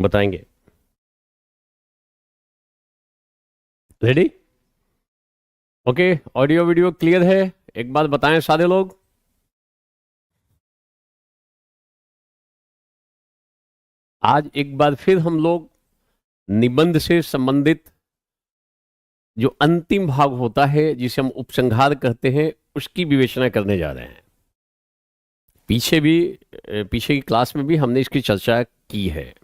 बताएंगे। Ready? Okay. Audio video clear है? एक बात बताएं सारे लोग। आज एक बार फिर हम लोग निबंध से संबंधित जो अंतिम भाग होता है, जिसे हम उपसंहार कहते हैं, उसकी विवेचना करने जा रहे हैं। पीछे की क्लास में भी हमने इसकी चर्चा की है।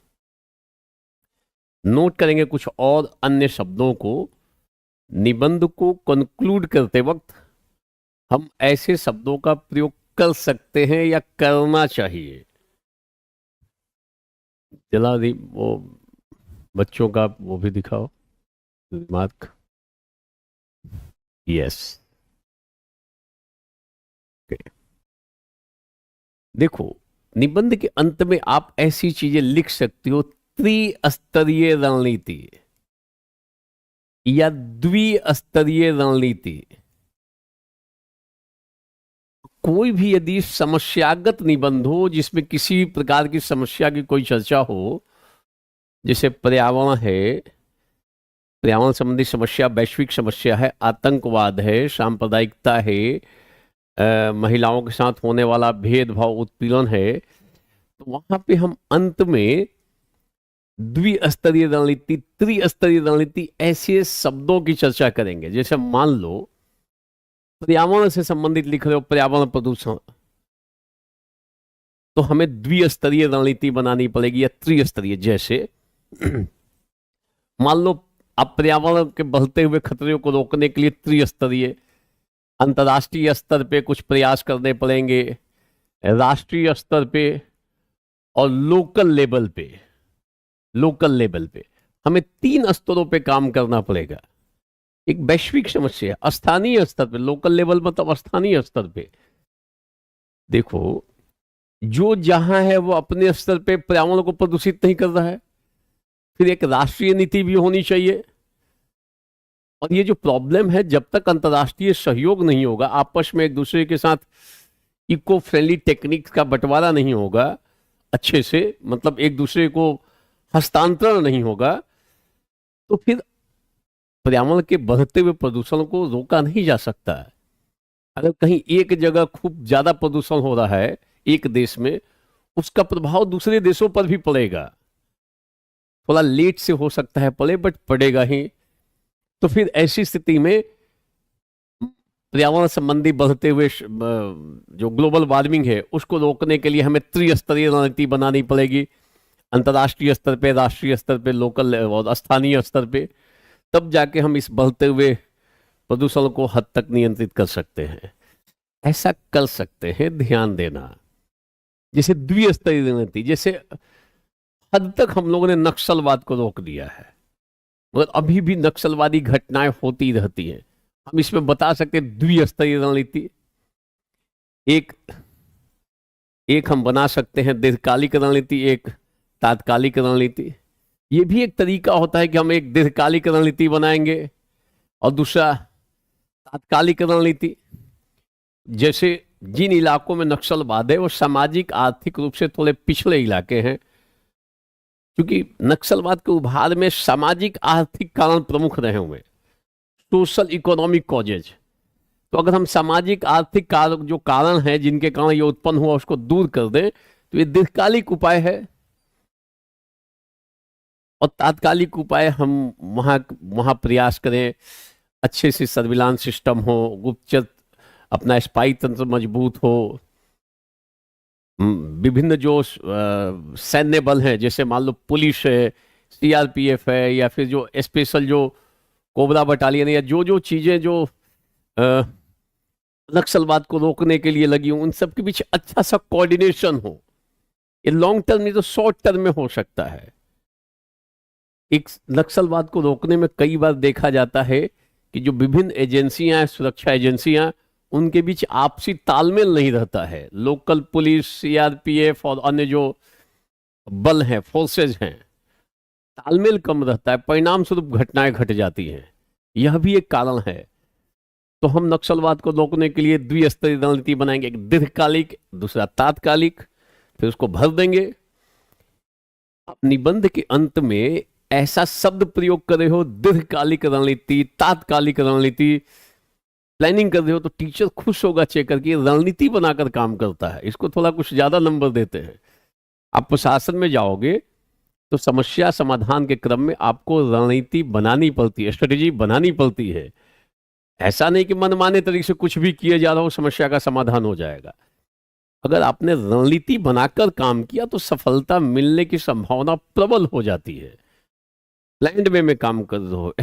नोट करेंगे कुछ और अन्य शब्दों को। निबंध को कंक्लूड करते वक्त हम ऐसे शब्दों का प्रयोग कर सकते हैं या करना चाहिए। जला दी वो बच्चों का वो भी दिखाओ, रिमार्क। यस। देखो, निबंध के अंत में आप ऐसी चीजें लिख सकते हो: त्रिस्तरीय रणनीति या द्विस्तरीय रणनीति। कोई भी यदि समस्यागत निबंध हो जिसमें किसी प्रकार की समस्या की कोई चर्चा हो, जैसे पर्यावरण है, पर्यावरण संबंधी समस्या वैश्विक समस्या है, आतंकवाद है, सांप्रदायिकता है, महिलाओं के साथ होने वाला भेदभाव उत्पीड़न है, तो वहां पे हम अंत में द्विस्तरीय रणनीति, त्रिस्तरीय रणनीति ऐसे शब्दों की चर्चा करेंगे। जैसे मान लो पर्यावरण से संबंधित लिख रहे हो, पर्यावरण प्रदूषण, तो हमें द्विस्तरीय रणनीति बनानी पड़ेगी या त्रिस्तरीय। जैसे मान लो आप पर्यावरण के बढ़ते हुए खतरे को रोकने के लिए त्रिस्तरीय, अंतर्राष्ट्रीय स्तर पे कुछ प्रयास करने पड़ेंगे, राष्ट्रीय स्तर पे और लोकल लेवल पे हमें तीन स्तरों पे काम करना पड़ेगा। एक वैश्विक समस्या, स्थानीय स्तर पे, लोकल लेवल मतलब स्थानीय स्तर पे। देखो, जो जहां है वो अपने स्तर पे पर्यावरण को प्रदूषित नहीं कर रहा है, फिर एक राष्ट्रीय नीति भी होनी चाहिए। और ये जो प्रॉब्लम है, जब तक अंतर्राष्ट्रीय सहयोग नहीं होगा, आपस में एक दूसरे के साथ इको फ्रेंडली टेक्निक्स का बंटवारा नहीं होगा अच्छे से, मतलब एक दूसरे को हस्तांतरण नहीं होगा, तो फिर पर्यावरण के बढ़ते हुए प्रदूषण को रोका नहीं जा सकता है। अगर कहीं एक जगह खूब ज्यादा प्रदूषण हो रहा है एक देश में, उसका प्रभाव दूसरे देशों पर भी पड़ेगा। थोड़ा लेट से हो सकता है पड़े, बट पड़ेगा ही। तो फिर ऐसी स्थिति में पर्यावरण संबंधी बढ़ते हुए जो ग्लोबल वार्मिंग है उसको रोकने के लिए हमें त्रिस्तरीय रणनीति बनानी पड़ेगी। अंतर्राष्ट्रीय स्तर पे, राष्ट्रीय स्तर पे, लोकल और स्थानीय स्तर पे। तब जाके हम इस बढ़ते हुए प्रदूषण को हद तक नियंत्रित कर सकते हैं। ऐसा कर सकते हैं, ध्यान देना। जैसे द्विस्तरीय रणनीति, जैसे हद तक हम लोगों ने नक्सलवाद को रोक दिया है, मगर अभी भी नक्सलवादी घटनाएं होती रहती हैं। हम इसमें बता सकते हैं द्विस्तरीय रणनीति। एक एक हम बना सकते हैं दीर्घकालिक रणनीति, एक तात्कालिक रणनीति। ये भी एक तरीका होता है कि हम एक दीर्घकालिक रणनीति बनाएंगे और दूसरा तात्कालिक रणनीति। जैसे जिन इलाकों में नक्सलवाद है वो सामाजिक आर्थिक रूप से थोड़े पिछड़े इलाके हैं, क्योंकि नक्सलवाद के उभार में सामाजिक आर्थिक कारण प्रमुख रहे हुए, सोशल इकोनॉमिक कॉजेज। तो अगर हम सामाजिक आर्थिक जो कारण है जिनके कारण ये उत्पन्न हुआ उसको दूर कर दें, तो ये दीर्घकालिक उपाय है। और तात्कालिक उपाय हम वहां वहां प्रयास करें, अच्छे से सर्विलांस सिस्टम हो, गुप्तचर अपना स्पाई तंत्र मजबूत हो, विभिन्न जो सैन्य बल हैं, जैसे मान लो पुलिस है, सीआरपीएफ है, या फिर जो स्पेशल जो कोबरा बटालियन है, या जो जो चीजें जो नक्सलवाद को रोकने के लिए लगी हो, उन सब के बीच अच्छा सा कोऑर्डिनेशन हो। ये लॉन्ग टर्म नहीं तो शॉर्ट टर्म में हो सकता है। एक नक्सलवाद को रोकने में कई बार देखा जाता है कि जो विभिन्न एजेंसियां हैं, सुरक्षा एजेंसियां, उनके बीच आपसी तालमेल नहीं रहता है। लोकल पुलिस, सीआरपीएफ और अन्य जो बल हैं, फोर्सेज हैं, तालमेल कम रहता है, परिणाम स्वरूप घटनाएं घट जाती हैं। यह भी एक कारण है। तो हम नक्सलवाद को रोकने के लिए द्विस्तरीय रणनीति बनाएंगे, एक दीर्घकालिक, दूसरा तात्कालिक, फिर उसको भर देंगे। आप निबंध के अंत में ऐसा शब्द प्रयोग कर रहे हो, दीर्घकालिक रणनीति, तात्कालिक रणनीति, प्लानिंग कर रहे हो, तो टीचर खुश होगा चेक करके, रणनीति बनाकर काम करता है, इसको थोड़ा कुछ ज्यादा नंबर देते हैं। आप प्रशासन में जाओगे तो समस्या समाधान के क्रम में आपको रणनीति बनानी पड़ती है, स्ट्रेटेजी बनानी पड़ती है। ऐसा नहीं कि मनमाने तरीके से कुछ भी किए जा रहा हो समस्या का समाधान हो जाएगा। अगर आपने रणनीति बनाकर काम किया तो सफलता मिलने की संभावना प्रबल हो जाती है। प्लान्ड वे में काम कर रहे हो,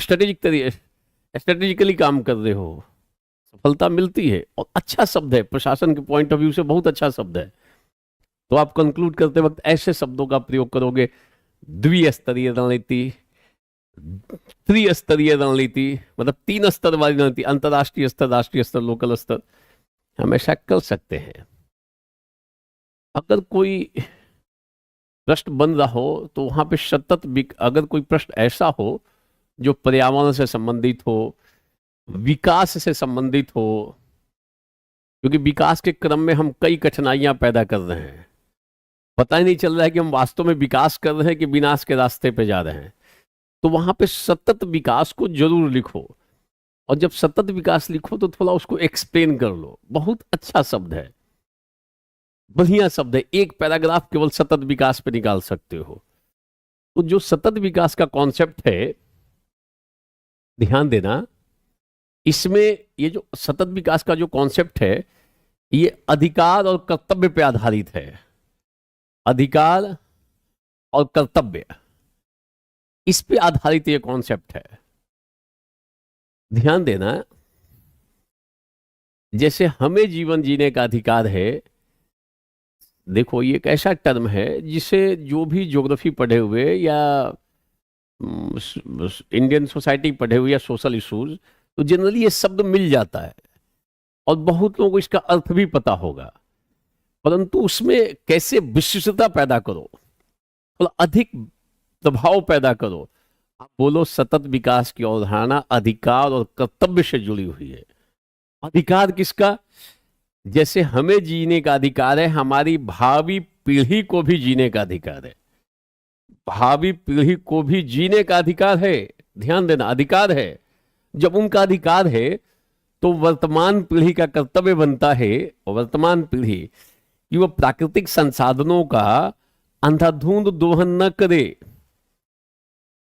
स्ट्रेटेजिकली काम कर रहे हो, सफलता मिलती है। और अच्छा शब्द है, प्रशासन के पॉइंट ऑफ व्यू से बहुत अच्छा शब्द है। तो आप कंक्लूड करते वक्त ऐसे शब्दों का प्रयोग करोगे, द्विस्तरीय रणनीति, त्रिस्तरीय रणनीति, मतलब 3 स्तर वाली रणनीति, अंतरराष्ट्रीय स्तर, राष्ट्रीय स्तर, लोकल स्तर, हमेशा कर सकते हैं। अगर कोई प्रश्न बन रहा हो तो वहां पे सतत, अगर कोई प्रश्न ऐसा हो जो पर्यावरण से संबंधित हो, विकास से संबंधित हो, क्योंकि विकास के क्रम में हम कई कठिनाइयां पैदा कर रहे हैं, पता ही नहीं चल रहा है कि हम वास्तव में विकास कर रहे हैं कि विनाश के रास्ते पे जा रहे हैं, तो वहां पे सतत विकास को जरूर लिखो। और जब सतत विकास लिखो तो थोड़ा उसको एक्सप्लेन कर लो। बहुत अच्छा शब्द है, बढ़िया शब्द है। एक पैराग्राफ केवल सतत विकास पे निकाल सकते हो। तो जो सतत विकास का कॉन्सेप्ट है, ध्यान देना, इसमें ये जो सतत विकास का जो कॉन्सेप्ट है, ये अधिकार और कर्तव्य पे आधारित है। अधिकार और कर्तव्य, इस पे आधारित ये कॉन्सेप्ट है। ध्यान देना, जैसे हमें जीवन जीने का अधिकार है, देखो ये एक ऐसा टर्म है जिसे जो भी ज्योग्राफी पढ़े हुए या इंडियन सोसाइटी पढ़े हुए या सोशल इश्यूज, तो जनरली ये शब्द मिल जाता है और बहुत लोगों को इसका अर्थ भी पता होगा, परंतु उसमें कैसे विशिष्टता पैदा करो, थोड़ा अधिक प्रभाव पैदा करो। आप बोलो सतत विकास की अवधारणा अधिकार और कर्तव्य से जुड़ी हुई है। अधिकार किसका? जैसे हमें जीने का अधिकार है, हमारी भावी पीढ़ी को भी जीने का अधिकार है। भावी पीढ़ी को भी जीने का अधिकार है। ध्यान देना, अधिकार है। जब उनका अधिकार है तो वर्तमान पीढ़ी का कर्तव्य बनता है, वर्तमान पीढ़ी कि वह प्राकृतिक संसाधनों का अंधाधुंध दोहन न करे।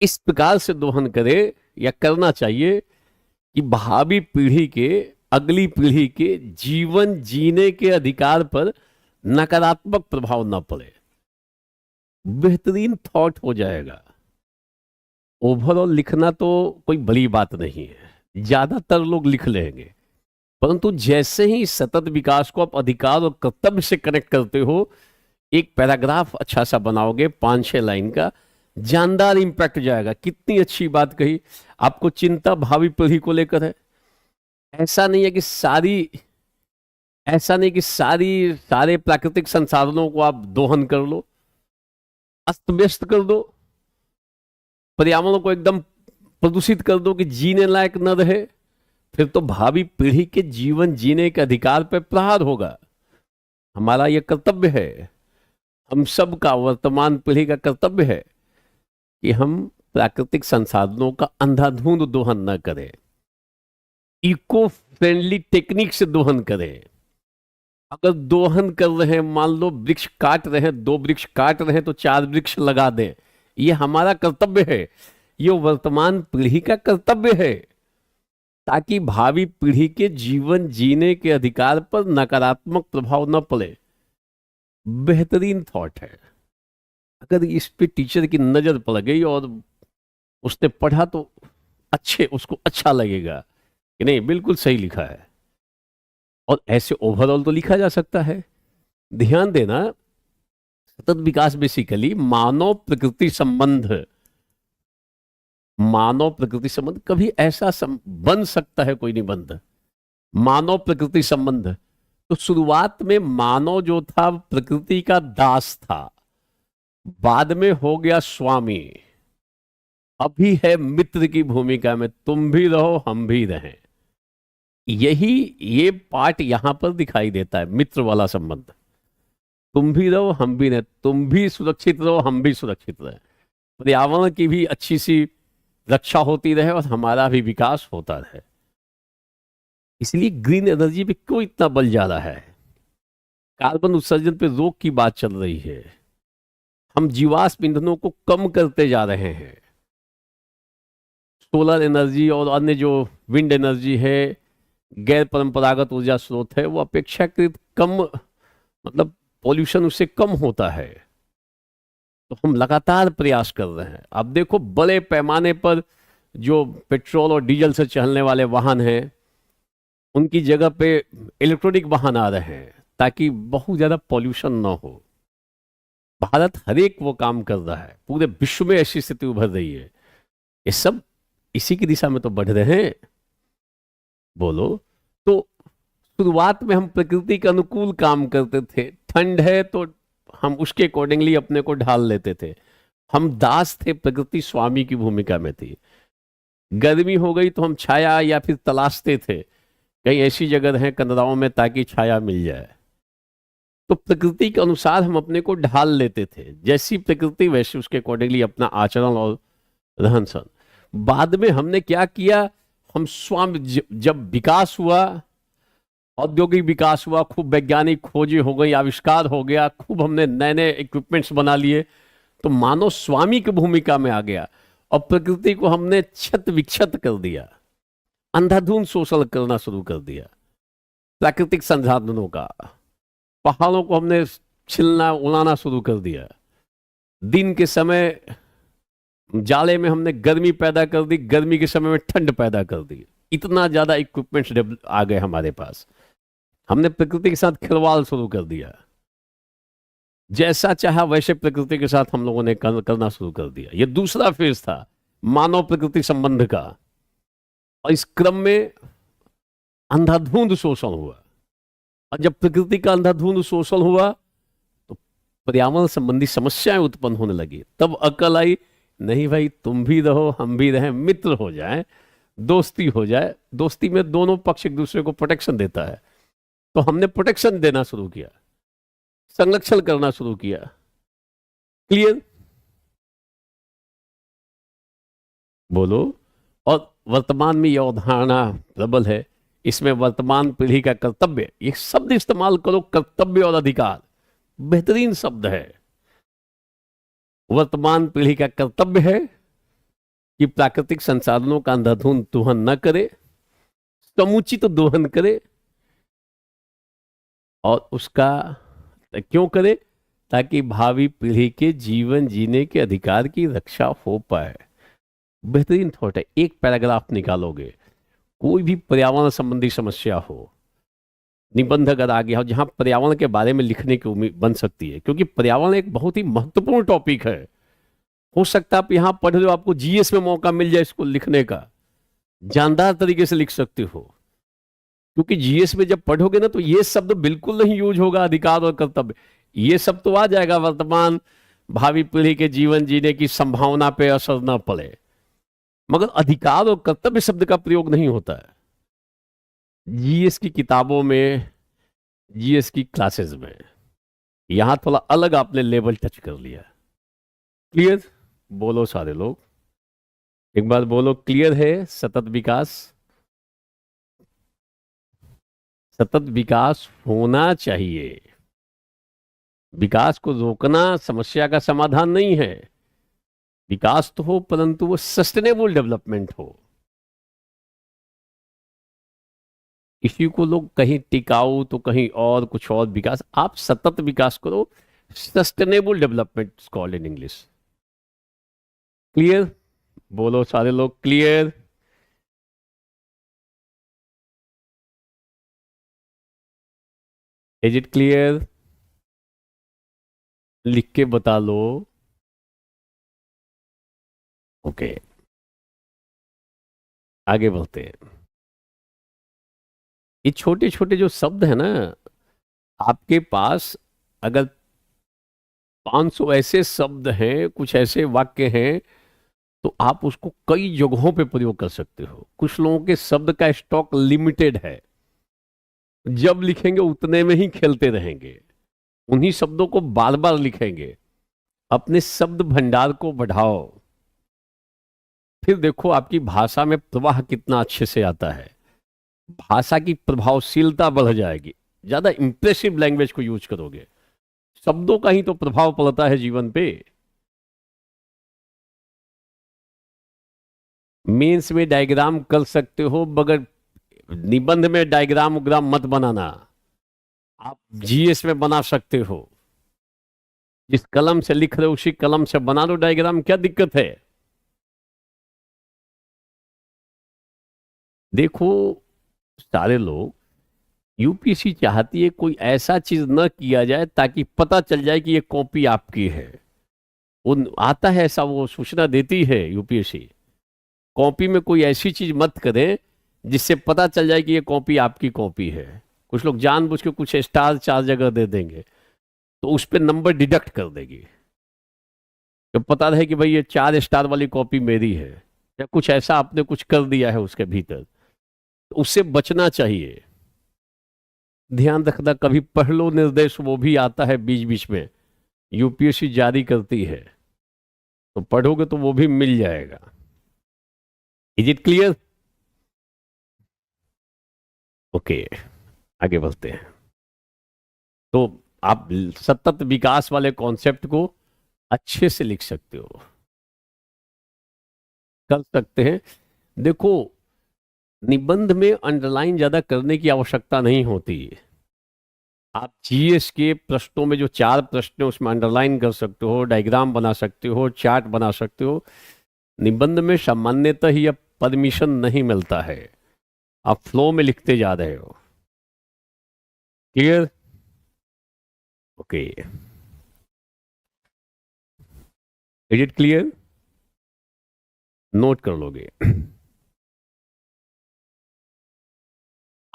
इस प्रकार से दोहन करे या करना चाहिए कि भावी पीढ़ी के, अगली पीढ़ी के जीवन जीने के अधिकार पर नकारात्मक प्रभाव न पड़े। बेहतरीन थॉट हो जाएगा। ओवरऑल लिखना तो कोई बड़ी बात नहीं है, ज्यादातर लोग लिख लेंगे, परंतु जैसे ही सतत विकास को आप अधिकार और कर्तव्य से कनेक्ट करते हो, एक पैराग्राफ अच्छा सा बनाओगे 5-6 लाइन का, जानदार इंपैक्ट जाएगा। कितनी अच्छी बात कही। आपको चिंता भावी पीढ़ी को लेकर है। ऐसा नहीं कि सारे प्राकृतिक संसाधनों को आप दोहन कर लो, अस्त व्यस्त कर दो, पर्यावरण को एकदम प्रदूषित कर दो कि जीने लायक न रहे, फिर तो भावी पीढ़ी के जीवन जीने के अधिकार पर प्रहार होगा। हमारा यह कर्तव्य है, हम सब का, वर्तमान पीढ़ी का कर्तव्य है कि हम प्राकृतिक संसाधनों का अंधाधुंध दोहन न करें, इको फ्रेंडली टेक्निक से दोहन करें। अगर दोहन कर रहे हैं, मान लो वृक्ष काट रहे हैं, 2 वृक्ष काट रहे हैं तो 4 वृक्ष लगा दें। ये हमारा कर्तव्य है, ये वर्तमान पीढ़ी का कर्तव्य है, ताकि भावी पीढ़ी के जीवन जीने के अधिकार पर नकारात्मक प्रभाव न पड़े। बेहतरीन थॉट है। अगर इस पे टीचर की नजर पड़ गई और उसने पढ़ा तो उसको अच्छा लगेगा कि नहीं, बिल्कुल सही लिखा है। और ऐसे ओवरऑल तो लिखा जा सकता है। ध्यान देना, सतत विकास बेसिकली मानव प्रकृति संबंध कभी ऐसा बन सकता है, कोई निबंध मानव प्रकृति संबंध। तो शुरुआत में मानव जो था प्रकृति का दास था, बाद में हो गया स्वामी, अभी है मित्र की भूमिका में, तुम भी रहो हम भी रहें। ये पार्ट यहां पर दिखाई देता है, मित्र वाला संबंध। तुम भी रहो हम भी रहे, तुम भी सुरक्षित रहो हम भी सुरक्षित रहे, पर्यावरण की भी अच्छी सी रक्षा होती रहे और हमारा भी विकास होता रहे। इसलिए ग्रीन एनर्जी पे क्यों इतना बल जा रहा है? कार्बन उत्सर्जन पे रोक की बात चल रही है, हम जीवाश्म ईंधनों को कम करते जा रहे हैं। सोलर एनर्जी और अन्य जो विंड एनर्जी है, गैर परंपरागत ऊर्जा स्रोत है, वो अपेक्षाकृत कम, मतलब पॉल्यूशन उससे कम होता है। तो हम लगातार प्रयास कर रहे हैं। अब देखो बड़े पैमाने पर जो पेट्रोल और डीजल से चलने वाले वाहन हैं, उनकी जगह पे इलेक्ट्रॉनिक वाहन आ रहे हैं ताकि बहुत ज्यादा पॉल्यूशन ना हो। भारत हर एक वो काम कर रहा है, पूरे विश्व में ऐसी स्थिति उभर रही है। ये सब इसी की दिशा में तो बढ़ रहे हैं। बोलो, तो शुरुआत में हम प्रकृति के अनुकूल काम करते थे। ठंड है तो हम उसके अकॉर्डिंगली अपने को ढाल लेते थे। हम दास थे, प्रकृति स्वामी की भूमिका में थी। गर्मी हो गई तो हम छाया या फिर तलाशते थे कहीं ऐसी जगह रहें कंदराओं में ताकि छाया मिल जाए। तो प्रकृति के अनुसार हम अपने को ढाल लेते थे, जैसी प्रकृति वैसे उसके अकॉर्डिंगली अपना आचरण और रहन सहन। बाद में हमने क्या किया, हम जब विकास हुआ, औद्योगिक विकास हुआ, खूब वैज्ञानिक खोजें हो गई, आविष्कार हो गया, खूब हमने नए नए इक्विपमेंट्स बना लिए, तो मानव स्वामी की भूमिका में आ गया और प्रकृति को हमने क्षत विक्षत कर दिया, अंधाधुंध शोषण करना शुरू कर दिया प्राकृतिक संसाधनों का। पहाड़ों को हमने छिलना उड़ाना शुरू कर दिया। दिन के समय जाड़े में हमने गर्मी पैदा कर दी, गर्मी के समय में ठंड पैदा कर दी। इतना ज्यादा इक्विपमेंट्स आ गए हमारे पास। हमने प्रकृति के साथ खिलवाड़ शुरू कर दिया, जैसा चाहा वैसे प्रकृति के साथ हम लोगों ने करना शुरू कर दिया। यह दूसरा फेज था मानव प्रकृति संबंध का, और इस क्रम में अंधाधुंध शोषण हुआ। और जब प्रकृति का अंधाधुंध शोषण हुआ तो पर्यावरण संबंधी समस्याएं उत्पन्न होने लगी। तब अकल आई, नहीं भाई तुम भी रहो हम भी रहें, मित्र हो जाए, दोस्ती हो जाए। दोस्ती में दोनों पक्ष एक दूसरे को प्रोटेक्शन देता है, तो हमने प्रोटेक्शन देना शुरू किया, संरक्षण करना शुरू किया। क्लियर? बोलो। और वर्तमान में यह अवधारणा प्रबल है, इसमें वर्तमान पीढ़ी का कर्तव्य, ये शब्द इस्तेमाल करो, कर्तव्य और अधिकार, बेहतरीन शब्द है। वर्तमान पीढ़ी का कर्तव्य है कि प्राकृतिक संसाधनों का अंधाधुंध दोहन न करे, समुचित दोहन करे, और उसका क्यों करे, ताकि भावी पीढ़ी के जीवन जीने के अधिकार की रक्षा हो पाए। बेहतरीन थॉट है। एक पैराग्राफ निकालोगे, कोई भी पर्यावरण संबंधी समस्या हो, निबंध अगर आ गया हो जहां पर्यावरण के बारे में लिखने की उम्मीद बन सकती है, क्योंकि पर्यावरण एक बहुत ही महत्वपूर्ण टॉपिक है। हो सकता है आप यहां पढ़ रहे हो, आपको जीएस में मौका मिल जाए इसको लिखने का, जानदार तरीके से लिख सकते हो। क्योंकि जीएस में जब पढ़ोगे ना तो ये शब्द बिल्कुल नहीं यूज होगा, अधिकार और कर्तव्य। ये सब तो आ जाएगा, वर्तमान भावी पीढ़ी के जीवन जीने की संभावना पे असर ना पड़े, मगर अधिकार और कर्तव्य शब्द का प्रयोग नहीं होता है जीएस की किताबों में, जीएस की क्लासेस में। यहां थोड़ा अलग आपने लेवल टच कर लिया। क्लियर? बोलो सारे लोग, एक बार बोलो, क्लियर है? सतत विकास, सतत विकास होना चाहिए। विकास को रोकना समस्या का समाधान नहीं है। विकास तो हो, परंतु वो सस्टेनेबल डेवलपमेंट हो। इसी को लोग कहीं टिकाऊ तो कहीं और कुछ और विकास, आप सतत विकास करो, sustainable development called in English. Clear? बोलो सारे लोग, क्लियर? Is it clear? लिख के बता लो। ओके, आगे बढ़ते हैं। ये छोटे छोटे जो शब्द है ना, आपके पास अगर 500 ऐसे शब्द हैं, कुछ ऐसे वाक्य हैं, तो आप उसको कई जगहों पे प्रयोग कर सकते हो। कुछ लोगों के शब्द का स्टॉक लिमिटेड है, जब लिखेंगे उतने में ही खेलते रहेंगे। उन्हीं शब्दों को बार बार लिखेंगे, अपने शब्द भंडार को बढ़ाओ, फिर देखो आपकी भाषा में प्रवाह कितना अच्छे से आता है, भाषा की प्रभावशीलता बढ़ जाएगी, ज्यादा इंप्रेसिव लैंग्वेज को यूज करोगे। शब्दों का ही तो प्रभाव पड़ता है जीवन पे। मेंस में डायग्राम कर सकते हो, मगर निबंध में डायग्राम उग्राम मत बनाना। आप जीएस में बना सकते हो, जिस कलम से लिख रहे हो उसी कलम से बना लो डायग्राम, क्या दिक्कत है। देखो, सारे लोग, यूपीएससी चाहती है कोई ऐसा चीज न किया जाए ताकि पता चल जाए कि ये कॉपी आपकी है। उन आता है ऐसा, वो सूचना देती है यूपीएससी, कॉपी में कोई ऐसी चीज मत करें जिससे पता चल जाए कि ये कॉपी आपकी कॉपी है। कुछ लोग जानबूझ के कुछ स्टार 4 जगह दे देंगे, तो उस पर नंबर डिडक्ट कर देगी, तो पता रहे कि भाई ये 4 स्टार वाली कॉपी मेरी है, या कुछ ऐसा आपने कुछ कर दिया है उसके भीतर, तो उससे बचना चाहिए। ध्यान रखना, कभी पढ़ लो निर्देश, वो भी आता है बीच बीच में, यूपीएससी जारी करती है, तो पढ़ोगे तो वो भी मिल जाएगा। Is it clear? ओके, आगे बढ़ते हैं। तो आप सतत विकास वाले कॉन्सेप्ट को अच्छे से लिख सकते हो, कर सकते हैं। देखो, निबंध में अंडरलाइन ज्यादा करने की आवश्यकता नहीं होती। आप जीएस के प्रश्नों में जो 4 प्रश्न है उसमें अंडरलाइन कर सकते हो, डायग्राम बना सकते हो, चार्ट बना सकते हो। निबंध में सामान्यतः ही अब परमिशन नहीं मिलता है, आप फ्लो में लिखते जा रहे हो। Clear? Okay, is it clear? Note कर लोगे।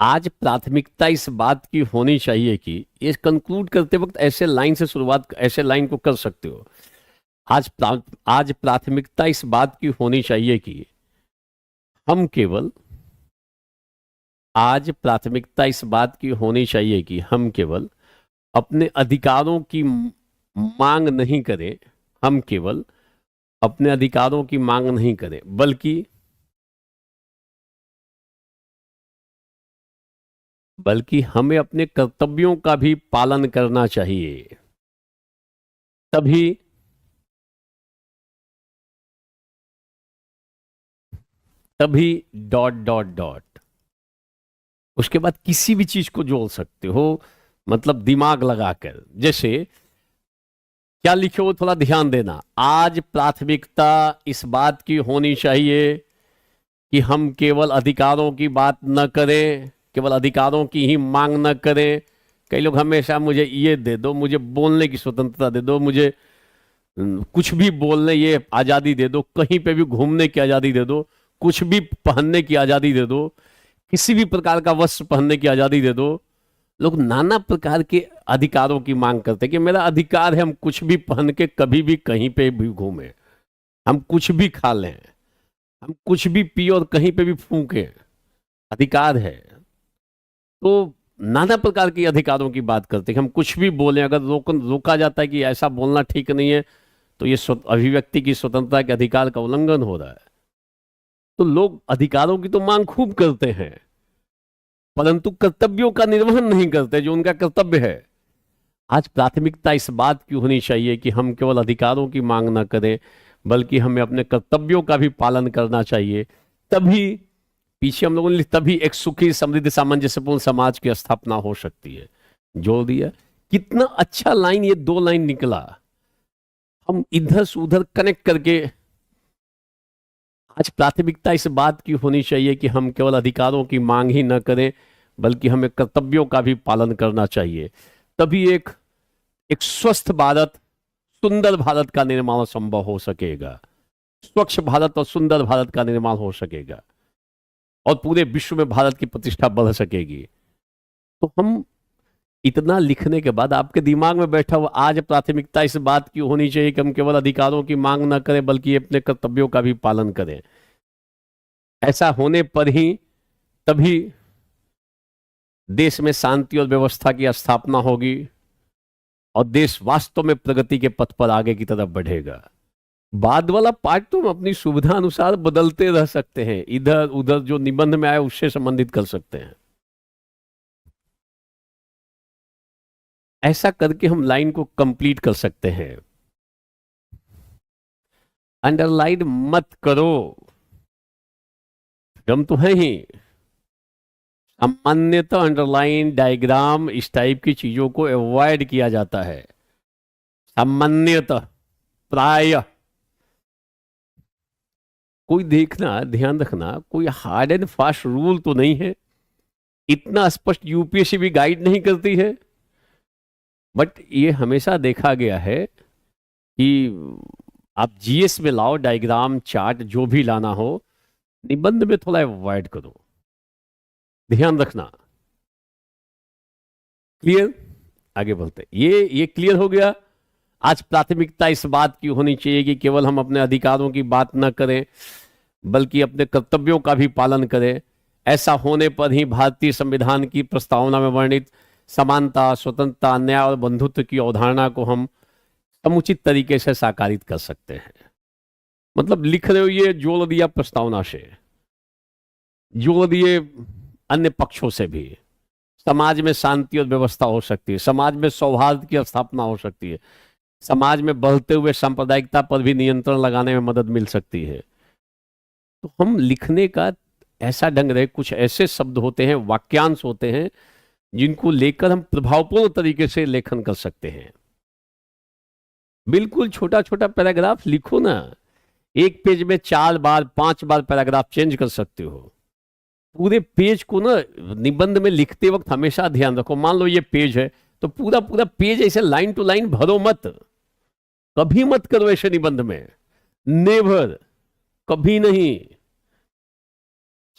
आज प्राथमिकता इस बात की होनी चाहिए कि, ये कंक्लूड करते वक्त ऐसे लाइन से शुरुआत, ऐसे लाइन को कर सकते हो। आज प्राथमिकता इस बात की होनी चाहिए कि हम केवल, आज प्राथमिकता इस बात की होनी चाहिए कि हम केवल अपने अधिकारों की मांग नहीं करें, हम केवल अपने अधिकारों की मांग नहीं करें, बल्कि हमें अपने कर्तव्यों का भी पालन करना चाहिए। तभी तभी डॉट डॉट डॉट, उसके बाद किसी भी चीज को जोड़ सकते हो, मतलब दिमाग लगाकर। जैसे क्या लिखे हो, थोड़ा ध्यान देना। आज प्राथमिकता इस बात की होनी चाहिए कि हम केवल अधिकारों की बात न करें, केवल अधिकारों की ही मांग न करें। कई लोग हमेशा मुझे ये दे दो, मुझे बोलने की स्वतंत्रता दे दो, मुझे कुछ भी बोलने ये आजादी दे दो, कहीं पे भी घूमने की आजादी दे दो, कुछ भी पहनने की आजादी दे दो, किसी भी प्रकार का वस्त्र पहनने की आजादी दे दो। लोग नाना प्रकार के अधिकारों की मांग करते हैं कि मेरा अधिकार है हम कुछ भी पहन के कभी भी कहीं पे भी घूमें, हम कुछ भी खा लें, हम कुछ भी पिए और कहीं पे भी फूकें, अधिकार है। तो नाना प्रकार के अधिकारों की बात करते हैं कि हम कुछ भी बोलें, अगर रोका जाता है कि ऐसा बोलना ठीक नहीं है, तो ये अभिव्यक्ति की स्वतंत्रता के अधिकार का उल्लंघन हो रहा है। तो लोग अधिकारों की तो मांग खूब करते हैं, परंतु कर्तव्यों का निर्वहन नहीं करते जो उनका कर्तव्य है। आज प्राथमिकता इस बात की होनी चाहिए कि हम केवल अधिकारों की मांग ना करें, बल्कि हमें अपने कर्तव्यों का भी पालन करना चाहिए। तभी, पीछे हम लोगों ने तभी एक सुखी समृद्ध सामंजस्यपूर्ण समाज की स्थापना हो सकती है। जोड़ दिया, कितना अच्छा लाइन, ये 2 लाइन निकला, हम इधर से उधर कनेक्ट करके। आज प्राथमिकता इस बात की होनी चाहिए कि हम केवल अधिकारों की मांग ही न करें, बल्कि हमें कर्तव्यों का भी पालन करना चाहिए। तभी एक एक स्वस्थ भारत, सुंदर भारत का निर्माण संभव हो सकेगा। स्वच्छ भारत और सुंदर भारत का निर्माण हो सकेगा, और पूरे विश्व में भारत की प्रतिष्ठा बढ़ सकेगी। तो हम इतना लिखने के बाद आपके दिमाग में बैठा हुआ, आज प्राथमिकता इस बात की होनी चाहिए कि हम केवल अधिकारों की मांग न करें, बल्कि अपने कर्तव्यों का भी पालन करें। ऐसा होने पर ही, तभी देश में शांति और व्यवस्था की स्थापना होगी, और देश वास्तव में प्रगति के पथ पर आगे की तरफ बढ़ेगा। बाद वाला पार्ट तो हम अपनी सुविधा अनुसार बदलते रह सकते हैं, इधर उधर जो निबंध में आए उससे संबंधित कर सकते हैं। ऐसा करके हम लाइन को कंप्लीट कर सकते हैं। अंडरलाइन मत करो, हम तो है ही। सामान्यतः अंडरलाइन, डायग्राम, इस टाइप की चीजों को अवॉइड किया जाता है सामान्यतः, प्राय। कोई देखना, ध्यान रखना, कोई हार्ड एंड फास्ट रूल तो नहीं है, इतना स्पष्ट यूपीएससी भी गाइड नहीं करती है। बट ये हमेशा देखा गया है कि आप जीएस में लाओ, डायग्राम, चार्ट जो भी लाना हो, निबंध में थोड़ा अवॉइड करो, ध्यान रखना। क्लियर? आगे बढ़ते। ये क्लियर हो गया। आज प्राथमिकता इस बात की होनी चाहिए कि केवल हम अपने अधिकारों की बात न करें, बल्कि अपने कर्तव्यों का भी पालन करें। ऐसा होने पर ही भारतीय संविधान की प्रस्तावना में वर्णित समानता, स्वतंत्रता, न्याय और बंधुत्व की अवधारणा को हम समुचित तरीके से साकारित कर सकते हैं। मतलब लिख रहे हो, ये जोड़ दिया प्रस्तावना से, जोड़ दिए अन्य पक्षों से भी। समाज में शांति और व्यवस्था हो सकती है, समाज में सौहार्द की स्थापना हो सकती है, समाज में बढ़ते हुए सांप्रदायिकता पर भी नियंत्रण लगाने में मदद मिल सकती है। तो हम लिखने का ऐसा ढंग रहे, कुछ ऐसे शब्द होते हैं, वाक्यांश होते हैं, जिनको लेकर हम प्रभावपूर्ण तरीके से लेखन कर सकते हैं। बिल्कुल छोटा छोटा पैराग्राफ लिखो ना, एक पेज में 4 बार 5 बार पैराग्राफ चेंज कर सकते हो। पूरे पेज को ना निबंध में लिखते वक्त हमेशा ध्यान रखो। मान लो ये पेज है, तो पूरा पूरा पेज ऐसे लाइन टू लाइन भरो मत, कभी मत करो ऐसे निबंध में, नेवर, कभी नहीं।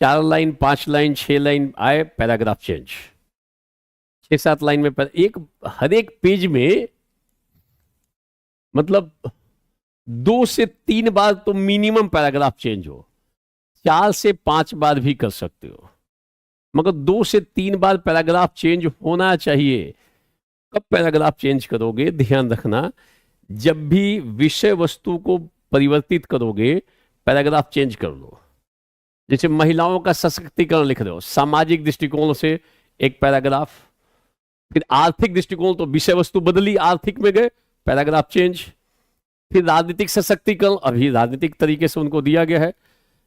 4 लाइन, 5 लाइन, 6 लाइन आए, पैराग्राफ चेंज। 6-7 लाइन में हर एक पेज में मतलब 2 से 3 बार तो मिनिमम पैराग्राफ चेंज हो, 4 से 5 बार भी कर सकते हो, मगर 2 से 3 बार पैराग्राफ चेंज होना चाहिए। कब पैराग्राफ चेंज करोगे, ध्यान रखना, जब भी विषय वस्तु को परिवर्तित करोगे, पैराग्राफ चेंज कर लो। जैसे महिलाओं का सशक्तिकरण लिख रहे हो, सामाजिक दृष्टिकोण से एक पैराग्राफ, फिर आर्थिक दृष्टिकोण, तो विषय वस्तु बदली, आर्थिक में गए, पैराग्राफ चेंज। फिर राजनीतिक सशक्तिकरण, अभी राजनीतिक तरीके से उनको दिया गया है,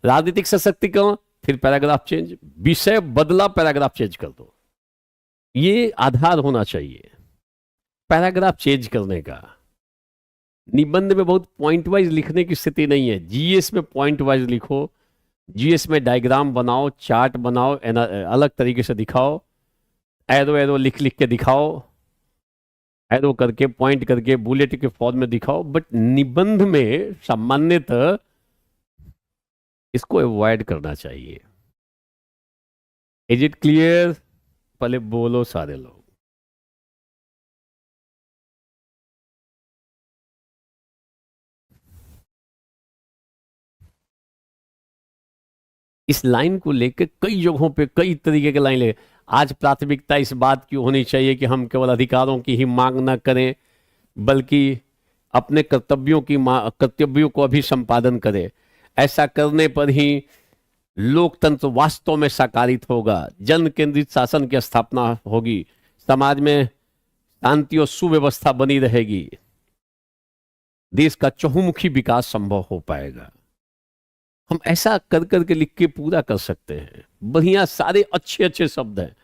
राजनीतिक सशक्तिकरण, फिर पैराग्राफ चेंज, विषय बदला, पैराग्राफ चेंज कर दो। ये आधार होना चाहिए पैराग्राफ चेंज करने का। निबंध में बहुत पॉइंट वाइज लिखने की स्थिति नहीं है, जीएस में पॉइंट वाइज लिखो, जीएस में डायग्राम बनाओ, चार्ट बनाओ, अलग तरीके से दिखाओ, एरो एरो लिख लिख के दिखाओ, एरो करके, पॉइंट करके, बुलेट के फॉर्म में दिखाओ। बट निबंध में सामान्यतः इसको अवॉइड करना चाहिए। Is it clear? पहले बोलो सारे लोग। इस लाइन को लेकर कई जगहों पे कई तरीके के लाइन ले। आज प्राथमिकता इस बात की होनी चाहिए कि हम केवल अधिकारों की ही मांग न करें, बल्कि अपने कर्तव्यों को भी संपादन करें। ऐसा करने पर ही लोकतंत्र वास्तव में साकारित होगा, जन केंद्रित शासन की स्थापना होगी, समाज में शांति और सुव्यवस्था बनी रहेगी, देश का चहुमुखी विकास संभव हो पाएगा। हम ऐसा कर करके लिख के पूरा कर सकते हैं। बढ़िया, सारे अच्छे अच्छे शब्द हैं,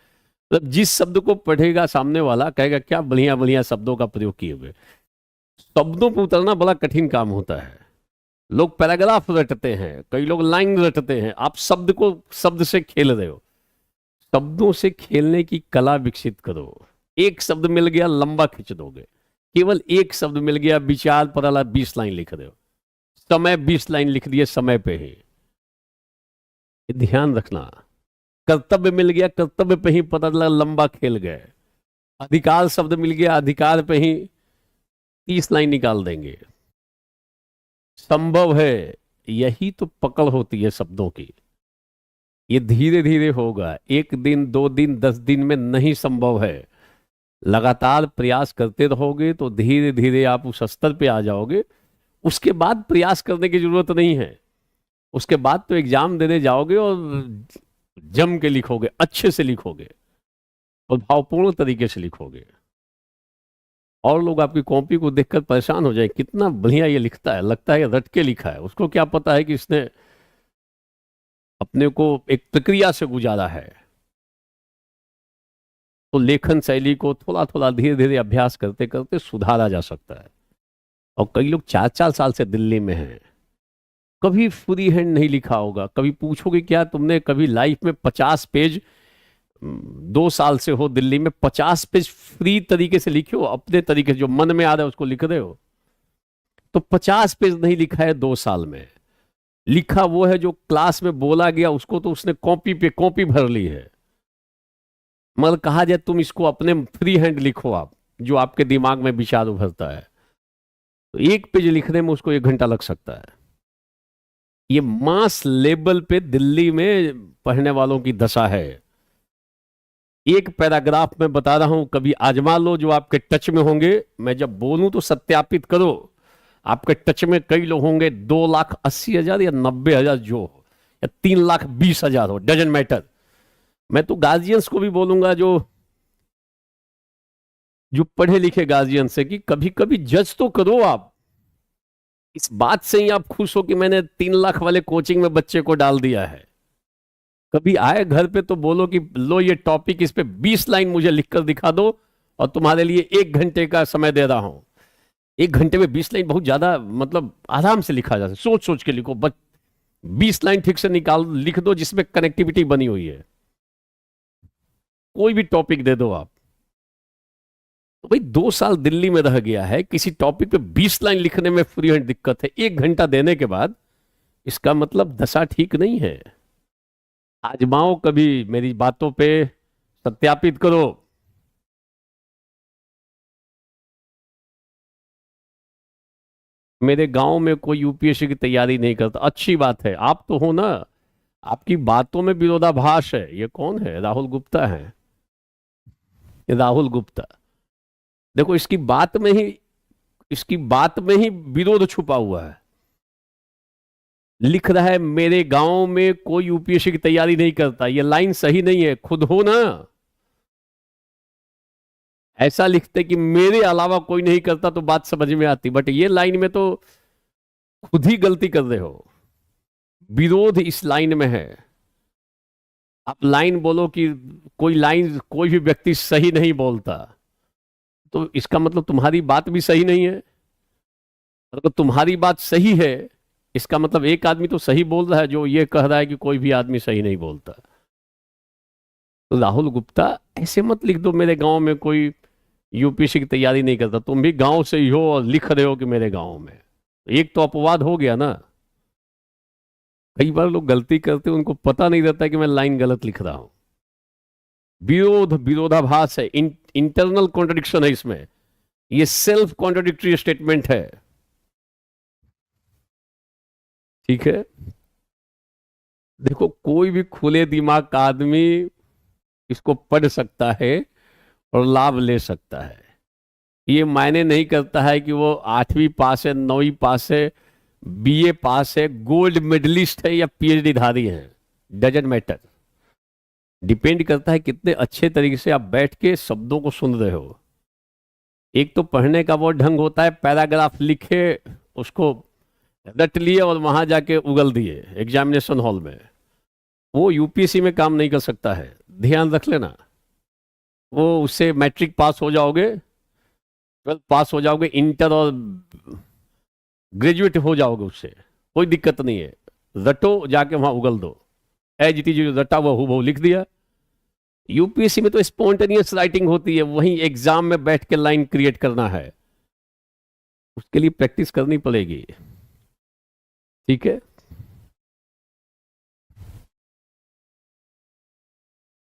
मतलब जिस शब्द को पढ़ेगा सामने वाला कहेगा क्या बढ़िया बढ़िया शब्दों का प्रयोग किए हुए। शब्दों पर उतरना बड़ा कठिन काम होता है। लोग पैराग्राफ रटते हैं, कई लोग लाइन रटते हैं, आप शब्द से खेल रहे हो। शब्दों से खेलने की कला विकसित करो। एक शब्द मिल गया, लंबा खींच दोगे। केवल एक शब्द मिल गया, विचार पर वाला 20 लाइन लिख रहे हो। समय 20 लाइन लिख दिए समय पे ही, ध्यान रखना। कर्तव्य मिल गया, कर्तव्य पे ही पता चला लंबा खेल गए। अधिकार शब्द मिल गया, अधिकार पे ही 30 लाइन निकाल देंगे। संभव है, यही तो पकड़ होती है शब्दों की। ये धीरे धीरे होगा, 1 दिन 2 दिन 10 दिन में नहीं संभव है। लगातार प्रयास करते रहोगे तो धीरे धीरे आप उस स्तर पे आ जाओगे। उसके बाद प्रयास करने की जरूरत नहीं है। उसके बाद तो एग्जाम देने जाओगे और जम के लिखोगे, अच्छे से लिखोगे और भावपूर्ण तरीके से लिखोगे। और लोग आपकी कॉपी को देखकर परेशान हो जाए, कितना बढ़िया ये लिखता है, लगता है ये रट के लिखा है। उसको क्या पता है कि इसने अपने को एक प्रक्रिया से गुजारा है। तो लेखन शैली को थोड़ा थोड़ा धीरे धीरे अभ्यास करते करते सुधारा जा सकता है। और कई लोग 4-4 साल से दिल्ली में हैं, कभी फ्री हैंड नहीं लिखा होगा। कभी पूछोगे क्या तुमने कभी लाइफ में 50 पेज, 2 साल से हो दिल्ली में, 50 पेज फ्री तरीके से लिखे हो, अपने तरीके से जो मन में आ रहा है उसको लिख रहे हो? तो 50 पेज नहीं लिखा है 2 साल में। लिखा वो है जो क्लास में बोला गया, उसको तो उसने कॉपी पे कॉपी भर ली है। मगर कहा जाए तुम इसको अपने फ्री हैंड लिखो, आप जो आपके दिमाग में विचार उभरता है, तो 1 पेज लिखने में उसको 1 घंटा लग सकता है। ये मास लेवल पे दिल्ली में पढ़ने वालों की दशा है। एक पैराग्राफ में बता रहा हूं, कभी आजमा लो जो आपके टच में होंगे। मैं जब बोलूं तो सत्यापित करो। आपके टच में कई लोग होंगे, 2,80,000 या 90,000 जो हो, या 3,20,000 हो, डजन मैटर। मैं तो गार्जियंस को भी बोलूंगा, जो जो पढ़े लिखे गार्जियंस है, कि कभी कभी जज तो करो आप। इस बात से ही आप खुश हो कि मैंने 3 लाख वाले कोचिंग में बच्चे को डाल दिया है। कभी आए घर पे तो बोलो कि लो ये टॉपिक, इस पे 20 लाइन मुझे लिखकर दिखा दो और तुम्हारे लिए 1 घंटे का समय दे रहा हूं। 1 घंटे में 20 लाइन बहुत ज्यादा, मतलब आराम से लिखा जा सकता है। सोच सोच के लिखो, बस 20 लाइन ठीक से निकाल लिख दो जिसमें कनेक्टिविटी बनी हुई है। कोई भी टॉपिक दे दो आप। तो भाई 2 साल दिल्ली में रह गया है, किसी टॉपिक पे 20 लाइन लिखने में फ्री हैंड दिक्कत है 1 घंटा देने के बाद, इसका मतलब दशा ठीक नहीं है। आजमाओ, कभी मेरी बातों पे सत्यापित करो। मेरे गांव में कोई यूपीएससी की तैयारी नहीं करता, अच्छी बात है, आप तो हो ना। आपकी बातों में विरोधाभास है। ये कौन है? राहुल गुप्ता है। ये राहुल गुप्ता, देखो इसकी बात में ही विरोध छुपा हुआ है। लिख रहा है मेरे गांव में कोई यूपीएससी की तैयारी नहीं करता। ये लाइन सही नहीं है, खुद हो ना। ऐसा लिखते कि मेरे अलावा कोई नहीं करता तो बात समझ में आती, बट ये लाइन में तो खुद ही गलती कर रहे हो। विरोध इस लाइन में है। आप लाइन बोलो कि कोई लाइन कोई भी व्यक्ति सही नहीं बोलता, तो इसका मतलब तुम्हारी बात भी सही नहीं है। अगर तुम्हारी बात सही है, इसका मतलब एक आदमी तो सही बोल रहा है जो ये कह रहा है कि कोई भी आदमी सही नहीं बोलता। तो राहुल गुप्ता, ऐसे मत लिख दो मेरे गांव में कोई यूपीएससी की तैयारी नहीं करता। तुम भी गांव से ही हो और लिख रहे हो कि मेरे गांव में, एक तो अपवाद हो गया ना। कई बार लोग गलती करते हैं, उनको पता नहीं रहता कि मैं लाइन गलत लिख रहा हूं। विरोधाभास है, इंटरनल कॉन्ट्रडिक्शन है इसमें। ये सेल्फ कॉन्ट्रडिक्टरी स्टेटमेंट है। ठीक है, देखो कोई भी खुले दिमाग का आदमी इसको पढ़ सकता है और लाभ ले सकता है। ये मायने नहीं करता है कि वो 8वीं पास है, 9वीं पास है, बीए पास है, गोल्ड मेडलिस्ट है या पीएचडी धारी है। Doesn't matter. डिपेंड करता है कितने अच्छे तरीके से आप बैठ के शब्दों को सुन रहे हो। एक तो पढ़ने का वो ढंग होता है, पैराग्राफ लिखे, उसको रट लिए और वहां जाके उगल दिए एग्जामिनेशन हॉल में। वो यूपीएससी में काम नहीं कर सकता है, ध्यान रख लेना। वो उससे मैट्रिक पास हो जाओगे, 12th पास हो जाओगे, इंटर और ग्रेजुएट हो जाओगे, उससे कोई दिक्कत नहीं है। रटो, जाके वहां उगल दो, एज इट इज रटा हुआ हूबहू लिख दिया। यूपीएससी में तो स्पॉन्टेनियस राइटिंग होती है, वहीं एग्जाम में बैठ के लाइन क्रिएट करना है, उसके लिए प्रैक्टिस करनी पड़ेगी। ठीक है।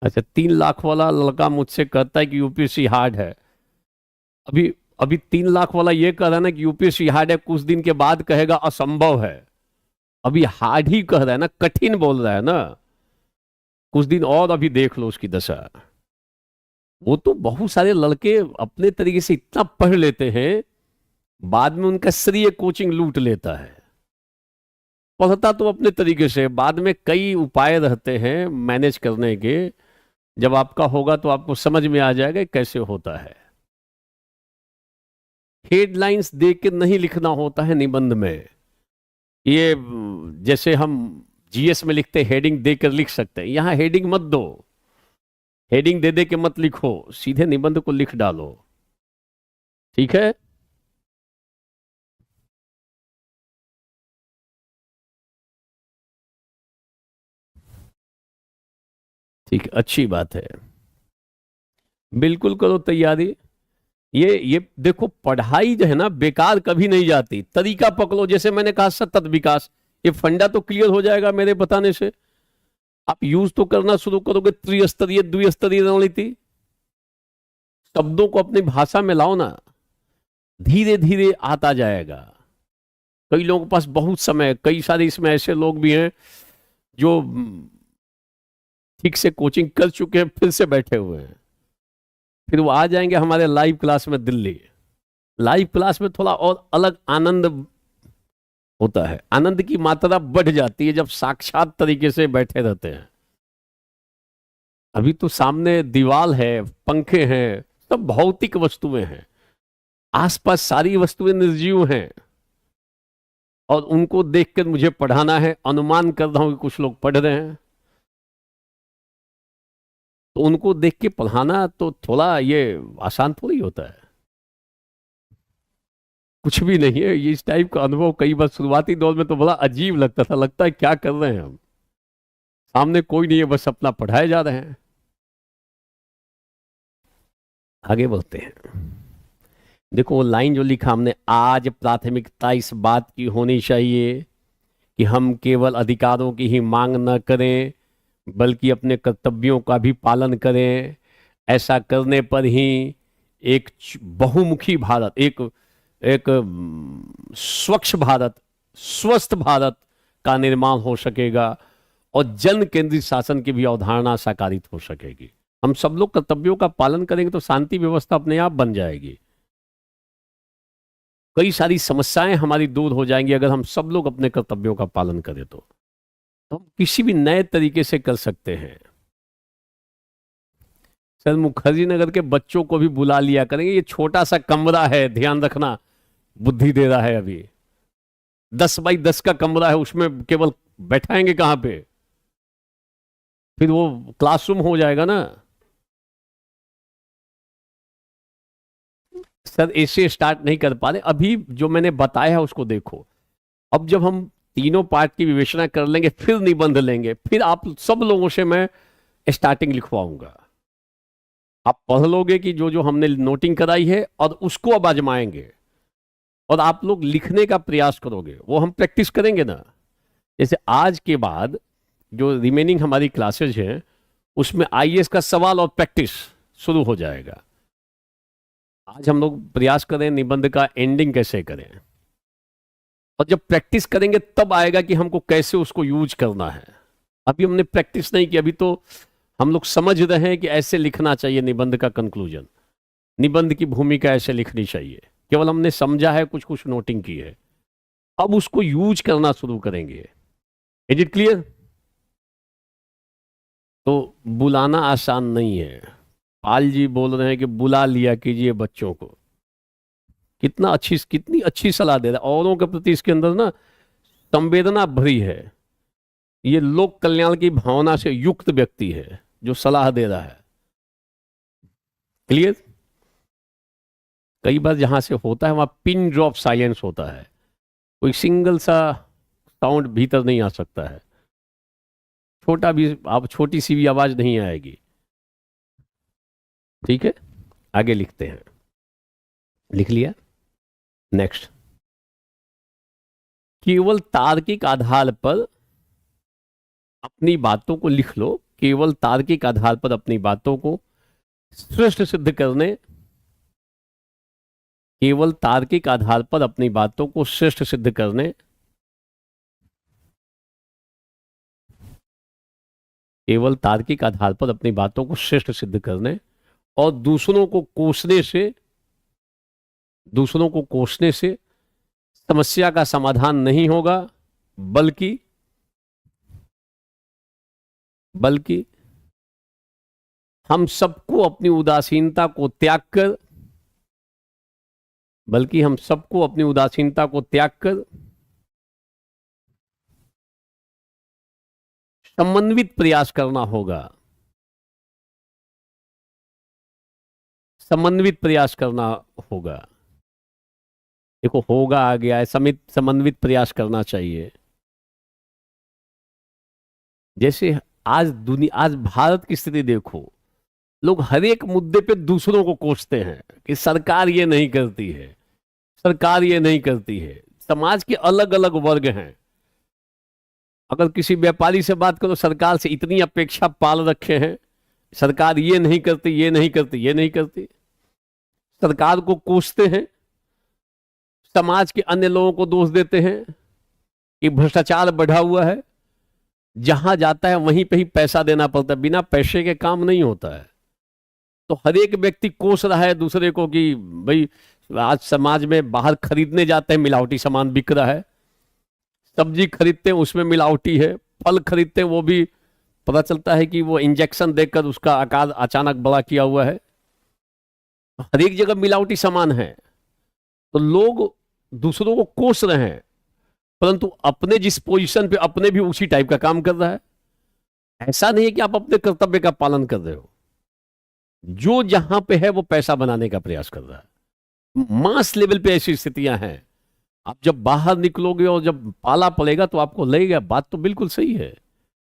अच्छा, 3 लाख वाला लड़का मुझसे कहता है कि यूपीएससी हार्ड है। अभी अभी 3 लाख वाला ये कह रहा है ना कि यूपीएससी हार्ड है, कुछ दिन के बाद कहेगा असंभव है। अभी हार्ड ही कह रहा है ना, कठिन बोल रहा है ना। कुछ दिन और अभी देख लो उसकी दशा। वो तो बहुत सारे लड़के अपने तरीके से इतना पढ़ लेते हैं, बाद में उनका श्रेय कोचिंग लूट लेता है। पढ़ता तो अपने तरीके से, बाद में कई उपाय रहते हैं मैनेज करने के। जब आपका होगा तो आपको समझ में आ जाएगा कैसे होता है। हेडलाइंस देख के नहीं लिखना होता है निबंध में। ये जैसे हम जीएस में लिखते हैं, हेडिंग देकर लिख सकते हैं, यहां हेडिंग मत दो। हेडिंग दे दे के मत लिखो, सीधे निबंध को लिख डालो। ठीक है। ठीक, अच्छी बात है। बिल्कुल करो तैयारी। ये देखो, पढ़ाई जो है ना बेकार कभी नहीं जाती। तरीका पकड़ो, जैसे मैंने कहा सतत विकास, ये फंडा तो क्लियर हो जाएगा मेरे बताने से। आप यूज तो करना शुरू करोगे त्रिस्तरीय द्विस्तरीय रणनीति। शब्दों को अपनी भाषा में लाओ ना, धीरे धीरे आता जाएगा। कई लोगों के पास बहुत समय, कई सारे इसमें ऐसे लोग भी हैं जो ठीक से कोचिंग कर चुके हैं, फिर से बैठे हुए हैं। फिर वो आ जाएंगे हमारे लाइव क्लास में दिल्ली। लाइव क्लास में थोड़ा और अलग आनंद होता है, आनंद की मात्रा बढ़ जाती है जब साक्षात तरीके से बैठे रहते हैं। अभी तो सामने दीवार है, पंखे हैं, सब भौतिक वस्तुएं हैं, आसपास सारी वस्तुएं निर्जीव हैं, और उनको देखकर मुझे पढ़ाना है। अनुमान कर रहा हूं कि कुछ लोग पढ़ रहे हैं, तो उनको देख के पढ़ाना तो थोड़ा ये आसान थोड़ी होता है। कुछ भी नहीं है ये। इस टाइप का अनुभव कई बार शुरुआती दौर में तो बड़ा अजीब लगता था, लगता है क्या कर रहे हैं हम, सामने कोई नहीं है, बस अपना पढ़ाए जा रहे हैं। आगे बढ़ते हैं। देखो वो लाइन जो लिखा हमने, आज प्राथमिकता इस बात की होनी चाहिए कि हम केवल अधिकारों की ही मांग न करें, बल्कि अपने कर्तव्यों का भी पालन करें। ऐसा करने पर ही एक बहुमुखी भारत, एक एक स्वच्छ भारत, स्वस्थ भारत का निर्माण हो सकेगा, और जन केंद्रित शासन की भी अवधारणा साकारित हो सकेगी। हम सब लोग कर्तव्यों का पालन करेंगे तो शांति व्यवस्था अपने आप बन जाएगी। कई सारी समस्याएं हमारी दूर हो जाएंगी अगर हम सब लोग अपने कर्तव्यों का पालन करें तो हम किसी भी नए तरीके से कर सकते हैं। सर मुखर्जी नगर के बच्चों को भी बुला लिया करेंगे, ये छोटा सा कमरा है, ध्यान रखना, बुद्धि दे रहा है अभी। 10 बाई 10 का कमरा है, उसमें केवल बैठाएंगे कहां पे, फिर वो क्लासरूम हो जाएगा ना। सर ऐसे स्टार्ट नहीं कर पा रहे अभी, जो मैंने बताया है उसको देखो। अब जब हम तीनों पार्ट की विवेचना कर लेंगे, फिर निबंध लेंगे, फिर आप सब लोगों से मैं स्टार्टिंग लिखवाऊंगा। आप पढ़ लोगे कि जो जो हमने नोटिंग कराई है, और उसको अब आजमाएंगे, और आप लोग लिखने का प्रयास करोगे, वो हम प्रैक्टिस करेंगे ना। जैसे आज के बाद जो रिमेनिंग हमारी क्लासेज हैं, उसमें आईएएस का सवाल और प्रैक्टिस शुरू हो जाएगा। आज हम लोग प्रयास करें निबंध का एंडिंग कैसे करें, और जब प्रैक्टिस करेंगे तब आएगा कि हमको कैसे उसको यूज करना है। अभी हमने प्रैक्टिस नहीं की, अभी तो हम लोग समझ रहे हैं कि ऐसे लिखना चाहिए निबंध का कंक्लूजन, निबंध की भूमिका ऐसे लिखनी चाहिए, केवल हमने समझा है, कुछ कुछ नोटिंग की है। अब उसको यूज करना शुरू करेंगे। Is it clear? तो बुलाना आसान नहीं है। पाल जी बोल रहे हैं कि बुला लिया कीजिए बच्चों को। कितनी अच्छी सलाह दे रहा है, औरों के प्रति इसके अंदर ना संवेदना भरी है। ये लोक कल्याण की भावना से युक्त व्यक्ति है जो सलाह दे रहा है। क्लियर? कई बार जहां से होता है वहां पिन ड्रॉप साइलेंस होता है, कोई सिंगल सा साउंड भीतर नहीं आ सकता है, छोटा भी, आप छोटी सी भी आवाज नहीं आएगी। ठीक है, आगे लिखते हैं। लिख लिया? नेक्स्ट। केवल तार्किक आधार पर अपनी बातों को लिख लो, केवल तार्किक आधार पर अपनी बातों को श्रेष्ठ सिद्ध करने, केवल तार्किक आधार पर अपनी बातों को श्रेष्ठ सिद्ध करने, केवल तार्किक आधार पर अपनी बातों को श्रेष्ठ सिद्ध करने और दूसरों को कोसने से समस्या का समाधान नहीं होगा, बल्कि बल्कि हम सबको अपनी उदासीनता को त्याग कर समन्वित प्रयास करना होगा। समन्वित प्रयास करना होगा। देखो, होगा आ गया है, समन्वित प्रयास करना चाहिए। जैसे आज भारत की स्थिति देखो, लोग हर एक मुद्दे पे दूसरों को कोसते हैं कि सरकार ये नहीं करती है, सरकार ये नहीं करती है। समाज के अलग अलग वर्ग हैं। अगर किसी व्यापारी से बात करो, सरकार से इतनी अपेक्षा पाल रखे हैं, सरकार ये नहीं करती, ये नहीं करती, ये नहीं करती। सरकार को कोसते हैं, समाज के अन्य लोगों को दोष देते हैं कि भ्रष्टाचार बढ़ा हुआ है। जहां जाता है वहीं पे ही पैसा देना पड़ता है, बिना पैसे के काम नहीं होता है। तो हर एक व्यक्ति कोस रहा है दूसरे को कि भाई, आज समाज में बाहर खरीदने जाते हैं, मिलावटी सामान बिक रहा है। सब्जी खरीदते हैं, उसमें मिलावटी है। फल खरीदते हैं, वो भी पता चलता है कि वो इंजेक्शन देकर उसका आकार अचानक बड़ा किया हुआ है। हर एक जगह मिलावटी सामान है। तो लोग दूसरों को कोस रहे हैं, परंतु अपने जिस पोजीशन पे अपने भी उसी टाइप का काम कर रहा है। ऐसा नहीं है कि आप अपने कर्तव्य का पालन कर रहे हो। जो जहां पे है वो पैसा बनाने का प्रयास कर रहा है। मास लेवल पे ऐसी स्थितियां हैं। आप जब बाहर निकलोगे और जब पाला पड़ेगा तो आपको लगेगा बात तो बिल्कुल सही है,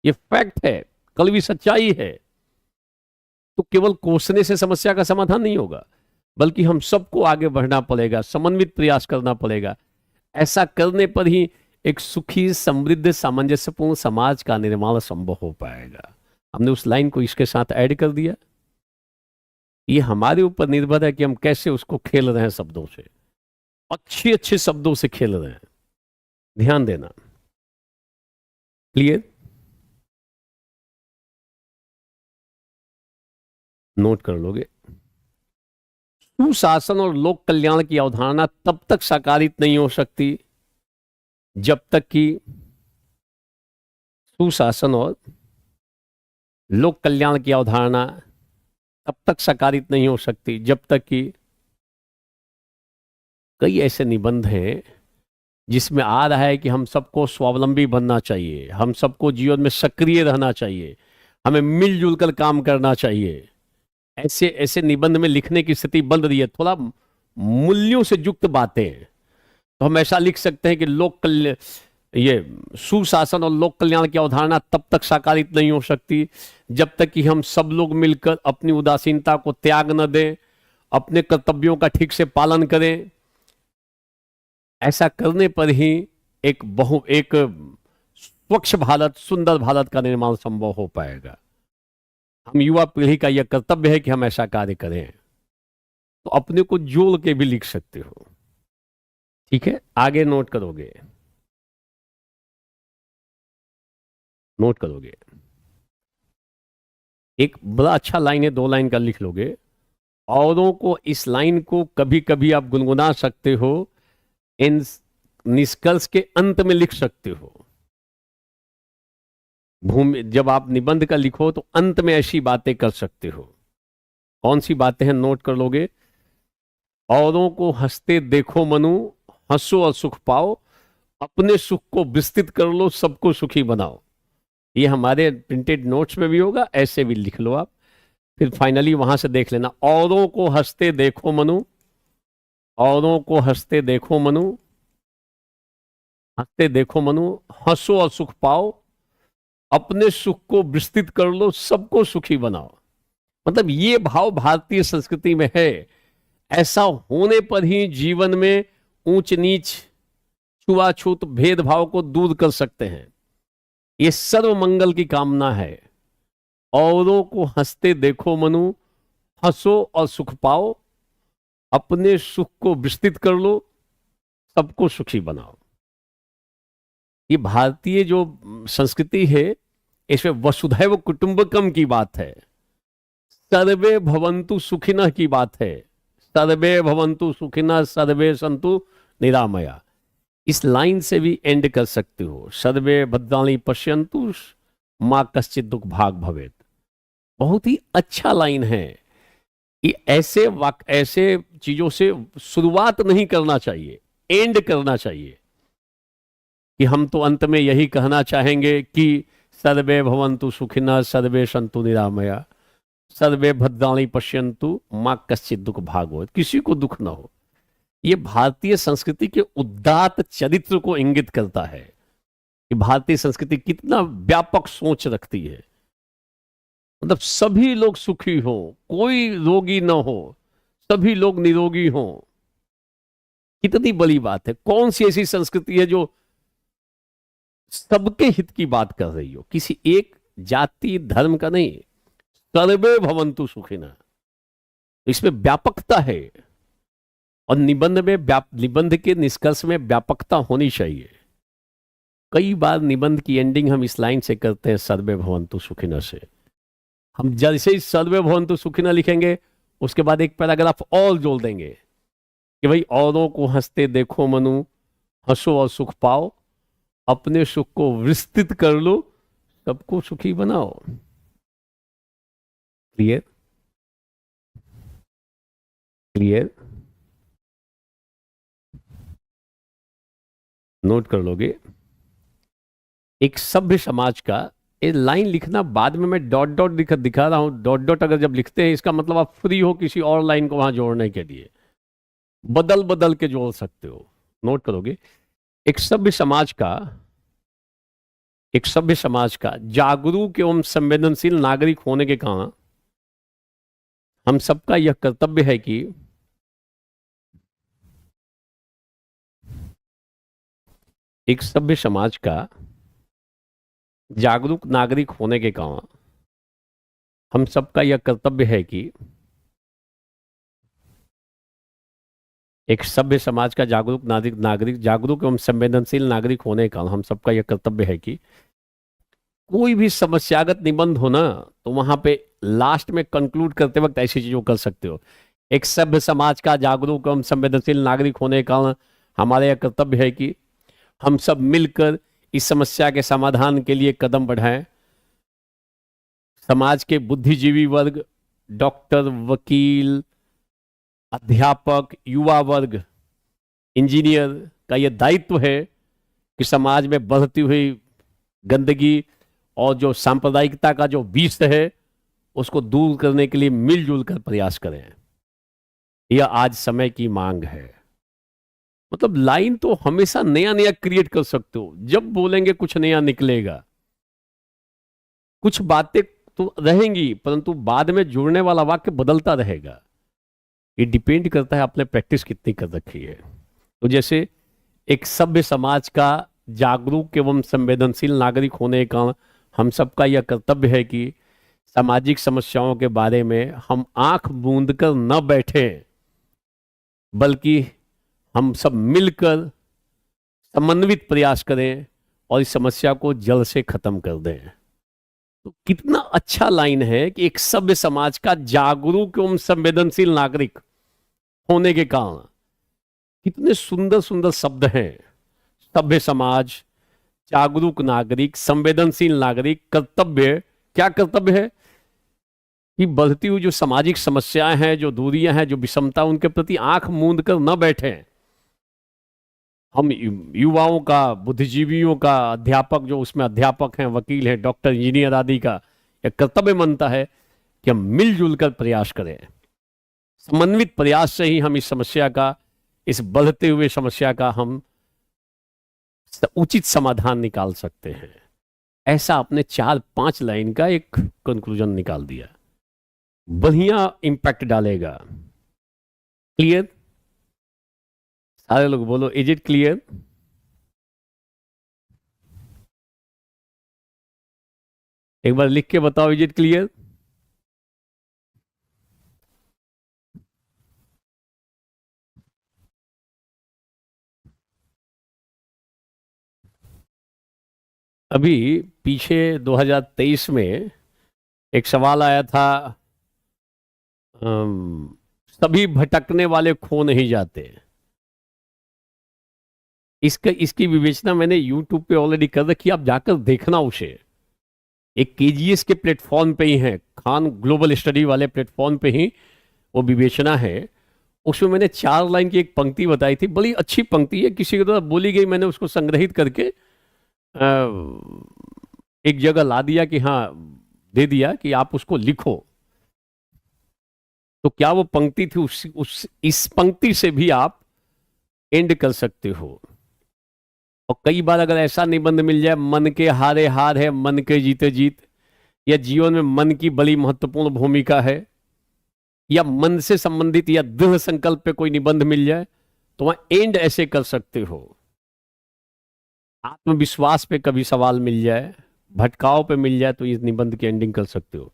ये फैक्ट है, कड़वी सच्चाई है। तो केवल कोसने से समस्या का समाधान नहीं होगा, बल्कि हम सबको आगे बढ़ना पड़ेगा, समन्वित प्रयास करना पड़ेगा। ऐसा करने पर ही एक सुखी, समृद्ध, सामंजस्यपूर्ण समाज का निर्माण संभव हो पाएगा। हमने उस लाइन को इसके साथ ऐड कर दिया। ये हमारे ऊपर निर्भर है कि हम कैसे उसको खेल रहे हैं, शब्दों से, अच्छे अच्छे शब्दों से खेल रहे हैं। ध्यान देना। क्लियर? नोट कर लोगे। सुशासन और लोक कल्याण की अवधारणा तब तक साकारित नहीं हो सकती जब तक कि सुशासन और लोक कल्याण की अवधारणा तब तक साकारित नहीं हो सकती जब तक कि कई ऐसे निबंध हैं जिसमें आ रहा है कि हम सबको स्वावलंबी बनना चाहिए, हम सबको जीवन में सक्रिय रहना चाहिए, हमें मिलजुल कर काम करना चाहिए। ऐसे ऐसे निबंध में लिखने की स्थिति बन रही है। थोड़ा मूल्यों से युक्त बातें, तो हम ऐसा लिख सकते हैं कि ये सुशासन और लोक कल्याण की अवधारणा तब तक साकारित नहीं हो सकती जब तक कि हम सब लोग मिलकर अपनी उदासीनता को त्याग न दें, अपने कर्तव्यों का ठीक से पालन करें। ऐसा करने पर ही एक स्वच्छ भारत, सुंदर भारत का निर्माण संभव हो पाएगा। हम युवा पीढ़ी का यह कर्तव्य है कि हम ऐसा कार्य करें। तो अपने को जोड़ के भी लिख सकते हो। ठीक है, आगे नोट करोगे। एक बड़ा अच्छा लाइन है, 2 लाइन का लिख लोगे। औरों को, इस लाइन को कभी कभी आप गुनगुना सकते हो, इन निष्कर्ष के अंत में लिख सकते हो। जब आप निबंध का लिखो तो अंत में ऐसी बातें कर सकते हो। कौन सी बातें हैं, नोट कर लोगे। औरों को हंसते देखो मनु, हंसो और सुख पाओ, अपने सुख को विस्तृत कर लो, सबको सुखी बनाओ। ये हमारे प्रिंटेड नोट्स में भी होगा, ऐसे भी लिख लो आप, फिर फाइनली वहां से देख लेना। औरों को हंसते देखो मनु, औरों को हंसते देखो मनु, हंसते देखो मनु, हंसो और सुख पाओ, अपने सुख को विस्तृत कर लो, सबको सुखी बनाओ। मतलब ये भाव भारतीय संस्कृति में है। ऐसा होने पर ही जीवन में ऊंच नीच, छुआछूत, भेदभाव को दूर कर सकते हैं। ये सर्व मंगल की कामना है। औरों को हंसते देखो मनु, हंसो और सुख पाओ, अपने सुख को विस्तृत कर लो, सबको सुखी बनाओ। ये भारतीय जो संस्कृति है, इसमें वसुधैव कुटुंबकम की बात है। सर्वे भवन्तु सुखिनः की बात है। सर्वे भवन्तु सुखिनः सर्वे सन्तु निरामया। इस लाइन से भी एंड कर सकते हो, सर्वे भद्राणि पश्यन्तु माँ कश्चित दुख भाग भवेत्। बहुत ही अच्छा लाइन है। कि ऐसे चीजों से शुरुआत नहीं करना चाहिए, एंड करना चाहिए। कि हम तो अंत में यही कहना चाहेंगे कि सर्वे भवन्तु सुखिनः सर्वे सन्तु निरामया सर्वे भद्राणि पश्यन्तु माँ कश्चित दुख भाग भवेत्। किसी को दुख ना हो। ये भारतीय संस्कृति के उदात्त चरित्र को इंगित करता है कि भारतीय संस्कृति कितना व्यापक सोच रखती है। मतलब सभी लोग सुखी हो, कोई रोगी ना हो, सभी लोग निरोगी हो। कितनी बड़ी बात है। कौन सी ऐसी संस्कृति है जो सबके हित की बात कर रही हो, किसी एक जाति धर्म का नहीं। सर्वे भवन्तु सुखिनः, इसमें व्यापकता है। और निबंध के निष्कर्ष में व्यापकता होनी चाहिए। कई बार निबंध की एंडिंग हम इस लाइन से करते हैं, सर्वे भवन्तु सुखिनः से। हम जैसे ही सर्वे भवन्तु सुखिनः लिखेंगे, उसके बाद एक पैराग्राफ और जोड़ देंगे कि भाई औरों को हंसते देखो मनु, हंसो और सुख पाओ, अपने सुख को विस्तृत कर लो, सबको सुखी बनाओ। क्लियर? क्लियर? नोट कर लोगे? एक सभ्य समाज का ये लाइन लिखना, बाद में मैं डॉट डॉट दिखा रहा हूं। डॉट डॉट अगर जब लिखते हैं, इसका मतलब आप फ्री हो किसी और लाइन को वहां जोड़ने के लिए, बदल बदल के जोड़ सकते हो। नोट करोगे? एक सभ्य समाज का जागरूक एवं संवेदनशील नागरिक होने के कारण हम सबका यह कर्तव्य है कि एक सभ्य समाज का जागरूक नागरिक होने के कारण हम सबका यह कर्तव्य है कि एक सभ्य समाज का जागरूक एवं संवेदनशील नागरिक होने के कारण हम सबका यह कर्तव्य है कि कोई भी समस्यागत निबंध हो ना, तो वहां पे लास्ट में कंक्लूड करते वक्त ऐसी चीजों कर सकते हो। एक सभ्य समाज का जागरूक एवं संवेदनशील नागरिक होने के कारण हमारा यह कर्तव्य है कि हम सब मिलकर इस समस्या के समाधान के लिए कदम बढ़ाएं। समाज के बुद्धिजीवी वर्ग, डॉक्टर, वकील, अध्यापक, युवा वर्ग, इंजीनियर का यह दायित्व है कि समाज में बढ़ती हुई गंदगी और जो सांप्रदायिकता का जो विष है, उसको दूर करने के लिए मिलजुल कर प्रयास करें। यह आज समय की मांग है। मतलब लाइन तो हमेशा नया नया क्रिएट कर सकते हो। जब बोलेंगे कुछ नया निकलेगा। कुछ बातें तो रहेंगी, परंतु बाद में जुड़ने वाला वाक्य बदलता रहेगा। ये डिपेंड करता है आपने प्रैक्टिस कितनी कर रखी है। तो जैसे एक सभ्य समाज का जागरूक एवं संवेदनशील नागरिक होने के कारण हम सबका यह कर्तव्य है कि सामाजिक समस्याओं के बारे में हम आंख मूंद कर न बैठें, बल्कि हम सब मिलकर समन्वित प्रयास करें और इस समस्या को जड़ से खत्म कर दें। तो कितना अच्छा लाइन है कि एक सभ्य समाज का जागरूक एवं संवेदनशील नागरिक होने के कारण। कितने सुंदर सुंदर शब्द हैं। सभ्य समाज, जागरूक नागरिक, संवेदनशील नागरिक। कर्तव्य, क्या कर्तव्य है कि बढ़ती हुई जो सामाजिक समस्याएं हैं, जो दूरियां हैं, जो विषमता, उनके प्रति आंख मूंद कर न बैठें। हम युवाओं का, बुद्धिजीवियों का, अध्यापक जो उसमें अध्यापक हैं, वकील हैं, डॉक्टर, इंजीनियर आदि का यह कर्तव्य बनता है कि हम मिलजुल कर प्रयास करें। समन्वित प्रयास से ही हम इस समस्या का, इस बढ़ते हुए समस्या का हम उचित समाधान निकाल सकते हैं। ऐसा आपने 4-5 लाइन का एक कंक्लूजन निकाल दिया। बढ़िया इंपैक्ट डालेगा। क्लियर? सारे लोग बोलो, इज इट क्लियर? एक बार लिख के बताओ, इज इट क्लियर? अभी पीछे 2023 में एक सवाल आया था सभी भटकने वाले खो नहीं जाते। इसकी विवेचना मैंने YouTube पे ऑलरेडी कर रखी, आप जाकर देखना उसे। एक KGS के प्लेटफॉर्म पे ही है, खान ग्लोबल स्टडी वाले प्लेटफॉर्म पे ही वो विवेचना है। उसमें मैंने 4 लाइन की एक पंक्ति बताई थी, बड़ी अच्छी पंक्ति है, किसी के द्वारा बोली गई, मैंने उसको संग्रहित करके एक जगह ला दिया कि हाँ, दे दिया कि आप उसको लिखो। तो क्या वो पंक्ति थी, इस पंक्ति से भी आप एंड कर सकते हो। और कई बार अगर ऐसा निबंध मिल जाए, मन के हारे हार है मन के जीते जीत, या जीवन में मन की बड़ी महत्वपूर्ण भूमिका है, या मन से संबंधित या दृढ़ संकल्प पे कोई निबंध मिल जाए, तो वहां एंड ऐसे कर सकते हो। आत्मविश्वास पे कभी सवाल मिल जाए, भटकाव पे मिल जाए, तो इस निबंध की एंडिंग कर सकते हो।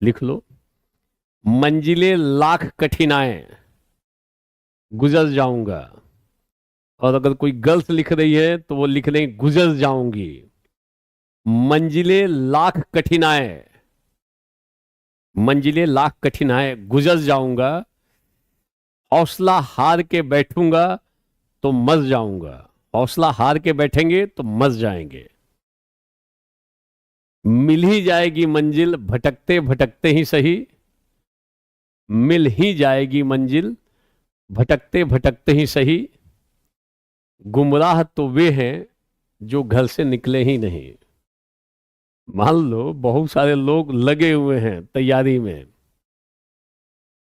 लिख लो, मंजिलें लाख कठिनाएं गुजर जाऊंगा। और अगर कोई गर्ल्स लिख रही है तो वो लिख लेंगे गुजर जाऊंगी। मंजिलें लाख कठिनाएं, मंजिलें लाख कठिनाएं गुजर जाऊंगा। हौसला हार के बैठूंगा तो मर जाऊंगा। हौसला हार के बैठेंगे तो मर जाएंगे। मिल ही जाएगी मंजिल भटकते भटकते ही सही, मिल ही जाएगी मंजिल भटकते भटकते ही सही। गुमराह तो वे हैं जो घर से निकले ही नहीं। मान लो बहुत सारे लोग लगे हुए हैं तैयारी में,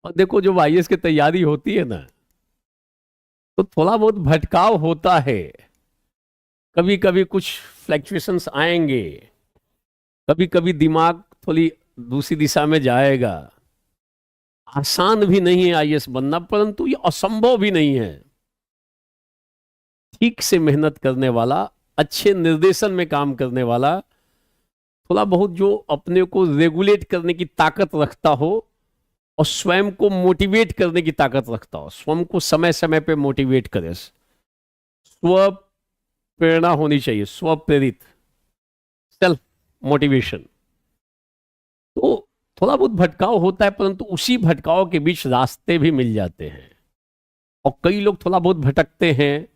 और देखो जब IAS की तैयारी होती है ना, तो थोड़ा बहुत भटकाव होता है। कभी कभी कुछ फ्लैक्चुएशंस आएंगे, कभी कभी दिमाग थोड़ी दूसरी दिशा में जाएगा। आसान भी नहीं है IAS बनना, परंतु ये असंभव भी नहीं है। ठीक से मेहनत करने वाला, अच्छे निर्देशन में काम करने वाला, थोड़ा बहुत जो अपने को रेगुलेट करने की ताकत रखता हो और स्वयं को मोटिवेट करने की ताकत रखता हो, स्वयं को समय समय पे मोटिवेट करे। स्व प्रेरणा होनी चाहिए, स्व प्रेरित, सेल्फ मोटिवेशन। तो थोड़ा बहुत भटकाव होता है, परंतु उसी भटकाव के बीच रास्ते भी मिल जाते हैं। और कई लोग थोड़ा बहुत भटकते हैं,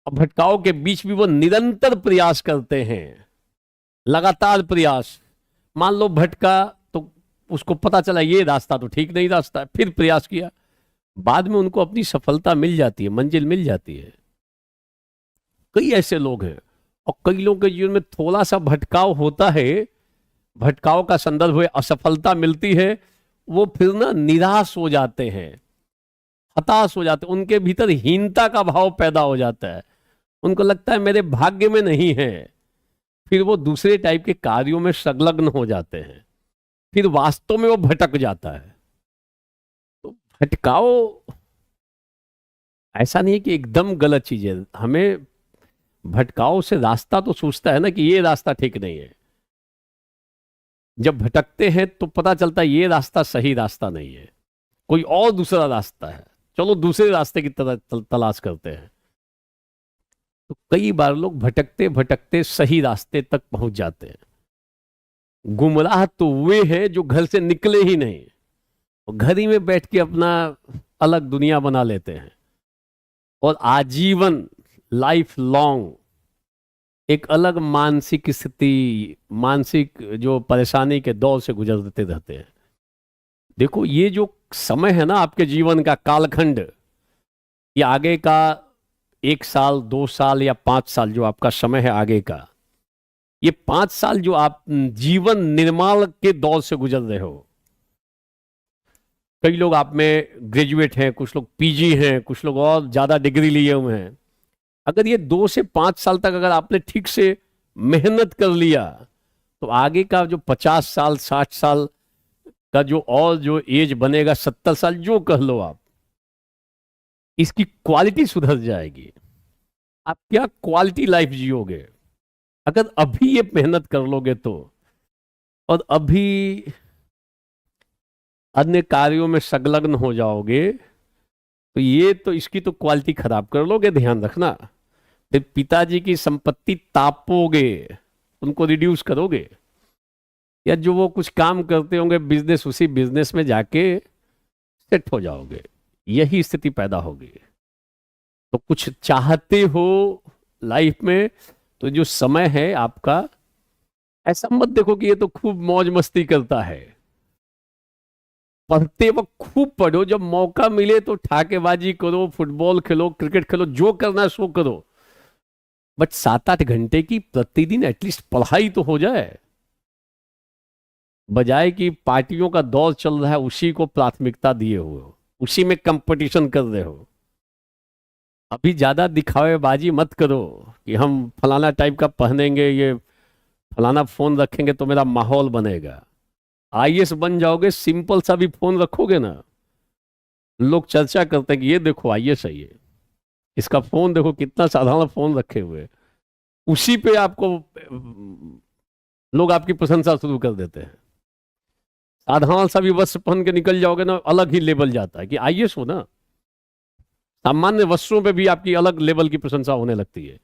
और भटकाव के बीच भी वो निरंतर प्रयास करते हैं, लगातार प्रयास। मान लो भटका तो उसको पता चला ये रास्ता तो ठीक नहीं रास्ता है, फिर प्रयास किया, बाद में उनको अपनी सफलता मिल जाती है, मंजिल मिल जाती है। कई ऐसे लोग हैं। और कई लोगों के जीवन में थोड़ा सा भटकाव होता है, भटकाव का संदर्भ हुए असफलता मिलती है, वो फिर ना निराश हो जाते हैं, हताश हो जाते हैं, उनके भीतर हीनता का भाव पैदा हो जाता है, उनको लगता है मेरे भाग्य में नहीं है। फिर वो दूसरे टाइप के कार्यों में संलग्न हो जाते हैं, फिर वास्तव में वो भटक जाता है। तो भटकाव ऐसा नहीं है कि एकदम गलत चीज है। हमें भटकाव से रास्ता तो सूझता है ना कि ये रास्ता ठीक नहीं है। जब भटकते हैं तो पता चलता है ये रास्ता सही रास्ता नहीं है, कोई और दूसरा रास्ता है, चलो दूसरे रास्ते की तरह तलाश करते हैं। तो कई बार लोग भटकते भटकते सही रास्ते तक पहुंच जाते हैं। गुमराह तो वे हैं जो घर से निकले ही नहीं, और घर ही में बैठ के अपना अलग दुनिया बना लेते हैं, और आजीवन लाइफ लॉन्ग एक अलग मानसिक स्थिति, मानसिक जो परेशानी के दौर से गुजरते रहते हैं। देखो ये जो समय है ना आपके जीवन का कालखंड, ये आगे का 1 साल 2 साल या 5 साल जो आपका समय है आगे का, ये 5 साल जो आप जीवन निर्माण के दौर से गुजर रहे हो। कई लोग आप में ग्रेजुएट हैं, कुछ लोग PG हैं, कुछ लोग और ज्यादा डिग्री लिए हुए हैं। अगर ये 2 से 5 साल तक अगर आपने ठीक से मेहनत कर लिया, तो आगे का जो 50 साल 60 साल का जो और जो एज बनेगा, 70 साल जो कह लो आप, इसकी क्वालिटी सुधर जाएगी। आप क्या क्वालिटी लाइफ जियोगे अगर अभी ये मेहनत कर लोगे तो, और अभी अन्य कार्यों में संलग्न हो जाओगे तो ये तो इसकी तो क्वालिटी खराब कर लोगे। ध्यान रखना, फिर पिताजी की संपत्ति तापोगे, उनको रिड्यूस करोगे, या जो वो कुछ काम करते होंगे बिजनेस, उसी बिजनेस में जाके सेट हो जाओगे, यही स्थिति पैदा होगी। तो कुछ चाहते हो लाइफ में, तो जो समय है आपका, ऐसा मत देखो कि ये तो खूब मौज मस्ती करता है। पढ़ते वक्त खूब पढ़ो, जब मौका मिले तो ठाकेबाजी करो, फुटबॉल खेलो, क्रिकेट खेलो, जो करना है सो करो, बट 7-8 घंटे की प्रतिदिन एटलीस्ट पढ़ाई तो हो जाए। बजाय कि पार्टियों का दौर चल रहा है उसी को प्राथमिकता दिए हुए हो, उसी में कंपटीशन कर रहे हो। अभी ज्यादा दिखावेबाजी मत करो कि हम फलाना टाइप का पहनेंगे, ये फलाना फोन रखेंगे तो मेरा माहौल बनेगा। आईएएस बन जाओगे, सिंपल सा भी फोन रखोगे ना, लोग चर्चा करते हैं कि ये देखो आईएएस है, ये इसका फोन देखो, कितना साधारण फोन रखे हुए, उसी पे आपको लोग आपकी प्रशंसा शुरू कर देते हैं। साधारण सा भी वस्त्र पहन के निकल जाओगे ना, अलग ही लेवल जाता है कि आईएएस हो ना। सामान्य वस्त्रों पे भी आपकी अलग लेवल की प्रशंसा होने लगती है।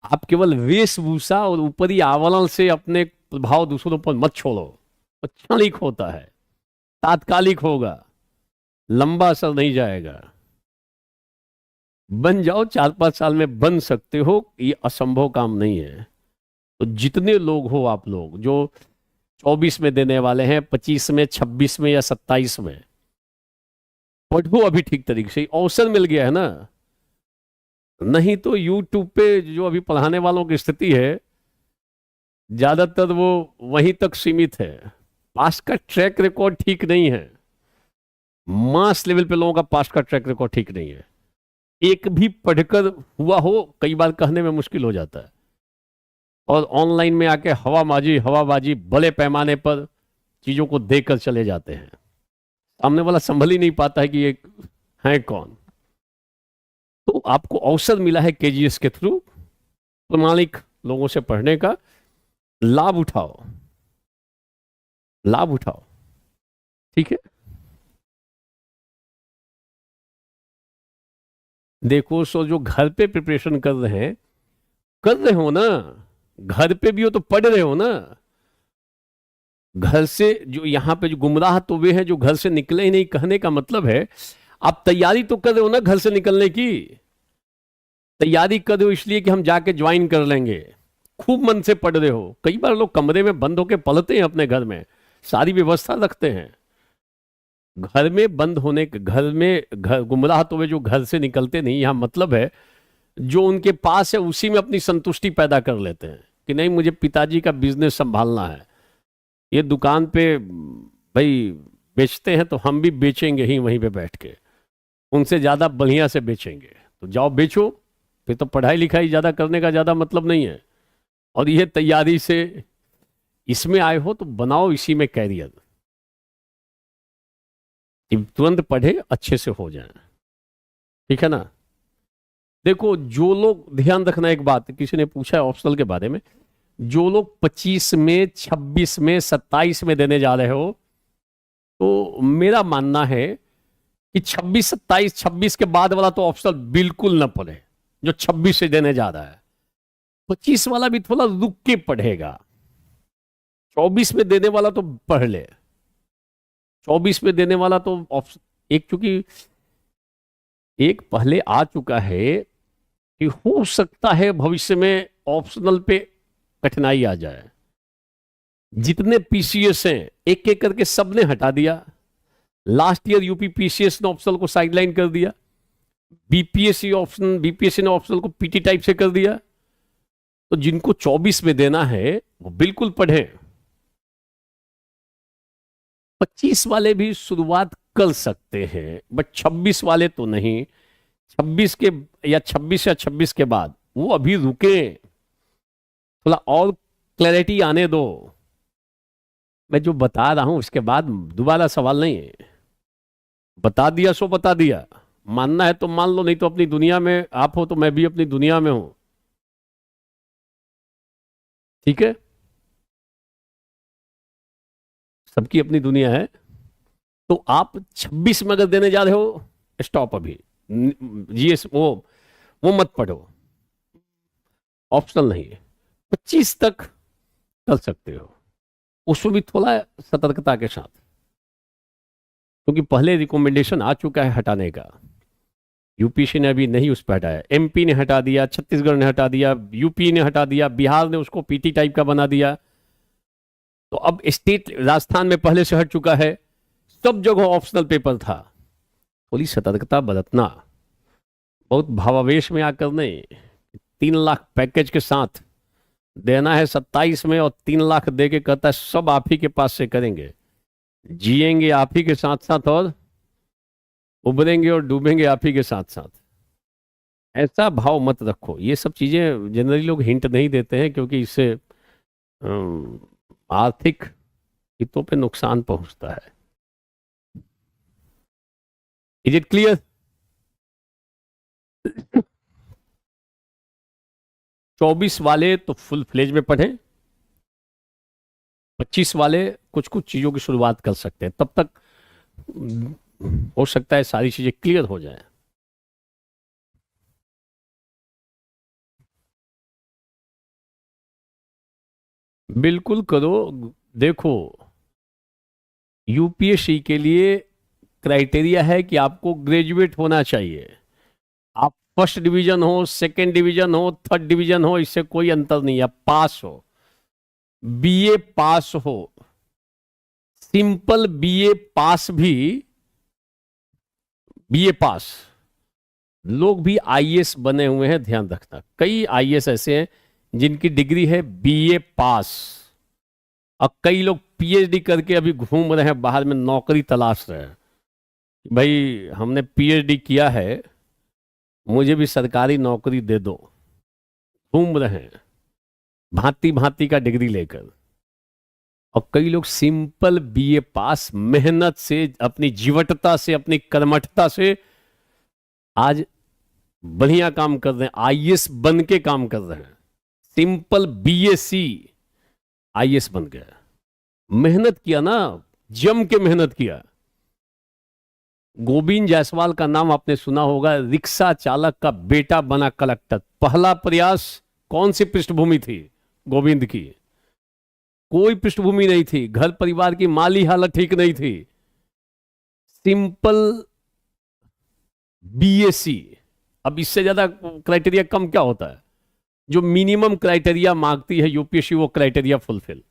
आप केवल वेशभूषा और ऊपरी आवरण से अपने प्रभाव दूसरों पर मत छोड़ो, क्षणिक होता है, तात्कालिक होगा, लंबा असर नहीं जाएगा। बन जाओ, 4-5 साल में बन सकते हो, ये असंभव काम नहीं है। तो जितने लोग हो आप लोग जो 24 में देने वाले हैं, 25 में, 26 में या 27 में, पढ़ो अभी ठीक तरीके से, अवसर मिल गया है ना। नहीं तो यूट्यूब पे जो अभी पढ़ाने वालों की स्थिति है, ज्यादातर वो वहीं तक सीमित है। पास का ट्रैक रिकॉर्ड ठीक नहीं है, मास लेवल पे लोगों का पास का ट्रैक रिकॉर्ड ठीक नहीं है। एक भी पढ़कर हुआ हो कई बार कहने में मुश्किल हो जाता है, और ऑनलाइन में आके हवाबाजी बड़े पैमाने पर चीजों को देकर चले जाते हैं। सामने वाला संभल ही नहीं पाता है कि ये है कौन। तो आपको अवसर मिला है केजीएस के थ्रू प्रमाणिक लोगों से पढ़ने का, लाभ उठाओ, लाभ उठाओ, ठीक है। देखो, सो जो घर पे प्रिपरेशन कर रहे हैं, कर रहे हो ना, घर पे भी हो तो पढ़ रहे हो ना। घर से जो यहां पे जो गुमराह तो वे हैं जो घर से निकले ही नहीं, कहने का मतलब है आप तैयारी तो कर रहे हो ना घर से निकलने की। तैयारी कर रहे हो इसलिए कि हम जाके ज्वाइन कर लेंगे, खूब मन से पढ़ रहे हो। कई बार लोग कमरे में बंद होकर पढ़ते हैं, अपने घर में सारी व्यवस्था रखते हैं। घर में बंद होने के, घर में घर गुमराह तो वे जो घर से निकलते नहीं, यहां मतलब है जो उनके पास है उसी में अपनी संतुष्टि पैदा कर लेते हैं कि नहीं मुझे पिताजी का बिजनेस संभालना है, ये दुकान पे भाई बेचते हैं तो हम भी बेचेंगे ही वहीं पे बैठ के, उनसे ज्यादा बढ़िया से बेचेंगे, तो जाओ बेचो। फिर तो पढ़ाई लिखाई ज्यादा करने का ज्यादा मतलब नहीं है। और ये तैयारी से इसमें आए हो तो बनाओ इसी में कैरियर, तुरंत पढ़े अच्छे से हो जाए, ठीक है ना। देखो, जो लोग, ध्यान रखना एक बात, किसी ने पूछा है ऑप्शनल के बारे में, जो लोग 25 में, 26 में, 27 में देने जा रहे हो, तो मेरा मानना है कि 26, 27, 26 के बाद वाला तो ऑप्शनल बिल्कुल ना पढ़े, जो 26 से देने जा रहा है। 25 वाला भी थोड़ा रुक के पढ़ेगा, 24 में देने वाला तो पढ़ ले। 24 में देने वाला तो ऑप्शन एक, चूंकि एक पहले आ चुका है कि हो सकता है भविष्य में ऑप्शनल पे कठिनाई आ जाए। जितने पीसीएस हैं एक एक करके सबने हटा दिया। लास्ट ईयर यूपी पीसीएस ने ऑप्शनल को साइडलाइन कर दिया, बीपीएससी ने ऑप्शनल को पीटी टाइप से कर दिया। तो जिनको 24 में देना है वो बिल्कुल पढ़े। 25 वाले भी शुरुआत कर सकते हैं, बट 26 वाले तो नहीं। 26 के या 26 के बाद वो अभी रुके, थोड़ा और क्लैरिटी आने दो। मैं जो बता रहा हूं उसके बाद दोबारा सवाल नहीं है, बता दिया सो बता दिया, मानना है तो मान लो, नहीं तो अपनी दुनिया में आप हो तो मैं भी अपनी दुनिया में हूं, ठीक है। सबकी अपनी दुनिया है। तो आप 26 में अगर देने जा रहे हो, स्टॉप अभी, जीएस वो मत पढ़ो, ऑप्शनल नहीं है। 25 तक कर सकते हो, उसमें भी थोड़ा सतर्कता के साथ। क्योंकि पहले रिकमेंडेशन आ चुका है हटाने का, यूपीसी ने अभी नहीं उस पर हटाया, एमपी ने हटा दिया, छत्तीसगढ़ ने हटा दिया, यूपी ने हटा दिया, बिहार ने उसको पीटी टाइप का बना दिया। तो अब स्टेट, राजस्थान में पहले से हट चुका है, सब जगह ऑप्शनल पेपर था। थोड़ी सतर्कता बरतना, बहुत भावावेश में आकर नहीं। 3 लाख पैकेज के साथ देना है 27 में, और 3 लाख दे के कहता है सब आप ही के पास से करेंगे, जिएंगे आप ही के साथ साथ और उभरेंगे और डूबेंगे आप ही के साथ साथ। ऐसा भाव मत रखो। ये सब चीजें जनरली लोग हिंट नहीं देते हैं, क्योंकि इससे आर्थिक हितों पे नुकसान पहुंचता है। Is it clear? 24 वाले तो फुल फ्लेज में पढ़ें, 25 वाले कुछ कुछ चीजों की शुरुआत कर सकते हैं, तब तक हो सकता है सारी चीजें क्लियर हो जाए। बिल्कुल करो। देखो, यूपीएससी के लिए क्राइटेरिया है कि आपको ग्रेजुएट होना चाहिए। आप फर्स्ट डिवीजन हो, सेकंड डिवीजन हो, थर्ड डिवीजन हो, इससे कोई अंतर नहीं है। पास हो, बीए पास हो, सिंपल बीए पास भी, बीए पास लोग भी आईएएस बने हुए हैं, ध्यान रखना। कई आईएएस ऐसे हैं जिनकी डिग्री है बीए पास, और कई लोग पीएचडी करके अभी घूम रहे हैं बाहर में, नौकरी तलाश रहे हैं। भाई हमने पीएचडी किया है, मुझे भी सरकारी नौकरी दे दो। घूम रहे हैं भांति भांति का डिग्री लेकर। और कई लोग सिंपल बीए पास, मेहनत से, अपनी जीवटता से, अपनी कर्मठता से आज बढ़िया काम कर रहे हैं, आईएएस बन के काम कर रहे हैं। सिंपल बीएससी आईएएस बन गया। मेहनत किया ना, जम के मेहनत किया। गोविंद जायसवाल का नाम आपने सुना होगा, रिक्शा चालक का बेटा बना कलेक्टर। पहला प्रयास कौन सी पृष्ठभूमि थी गोविंद की? कोई पृष्ठभूमि नहीं थी, घर परिवार की माली हालत ठीक नहीं थी। Simple BSc. अब इससे ज्यादा क्राइटेरिया कम क्या होता है? जो मिनिमम क्राइटेरिया मांगती है यूपीएससी, वो क्राइटेरिया फुलफिल,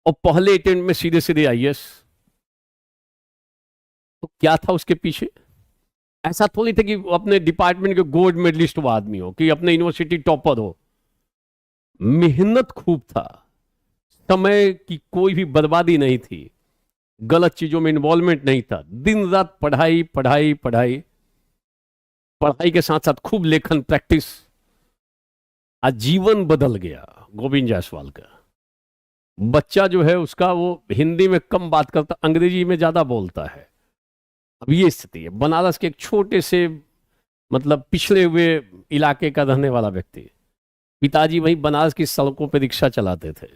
और पहले अटेम्प्ट में सीधे सीधे आईएएस। तो क्या था उसके पीछे? ऐसा थोड़ी था कि अपने डिपार्टमेंट के गोल्ड मेडलिस्ट वो आदमी हो, कि अपने यूनिवर्सिटी टॉपर हो। मेहनत खूब था, समय की कोई भी बर्बादी नहीं थी, गलत चीजों में इन्वॉल्वमेंट नहीं था। दिन रात पढ़ाई पढ़ाई पढ़ाई, पढ़ाई के साथ साथ खूब लेखन प्रैक्टिस। आज जीवन बदल गया गोविंद जायसवाल का। बच्चा जो है उसका, वो हिंदी में कम बात करता, अंग्रेजी में ज्यादा बोलता है। अब ये स्थिति है। बनारस के एक छोटे से, मतलब पिछड़े हुए इलाके का रहने वाला व्यक्ति, पिताजी वहीं बनारस की सड़कों पर रिक्शा चलाते थे,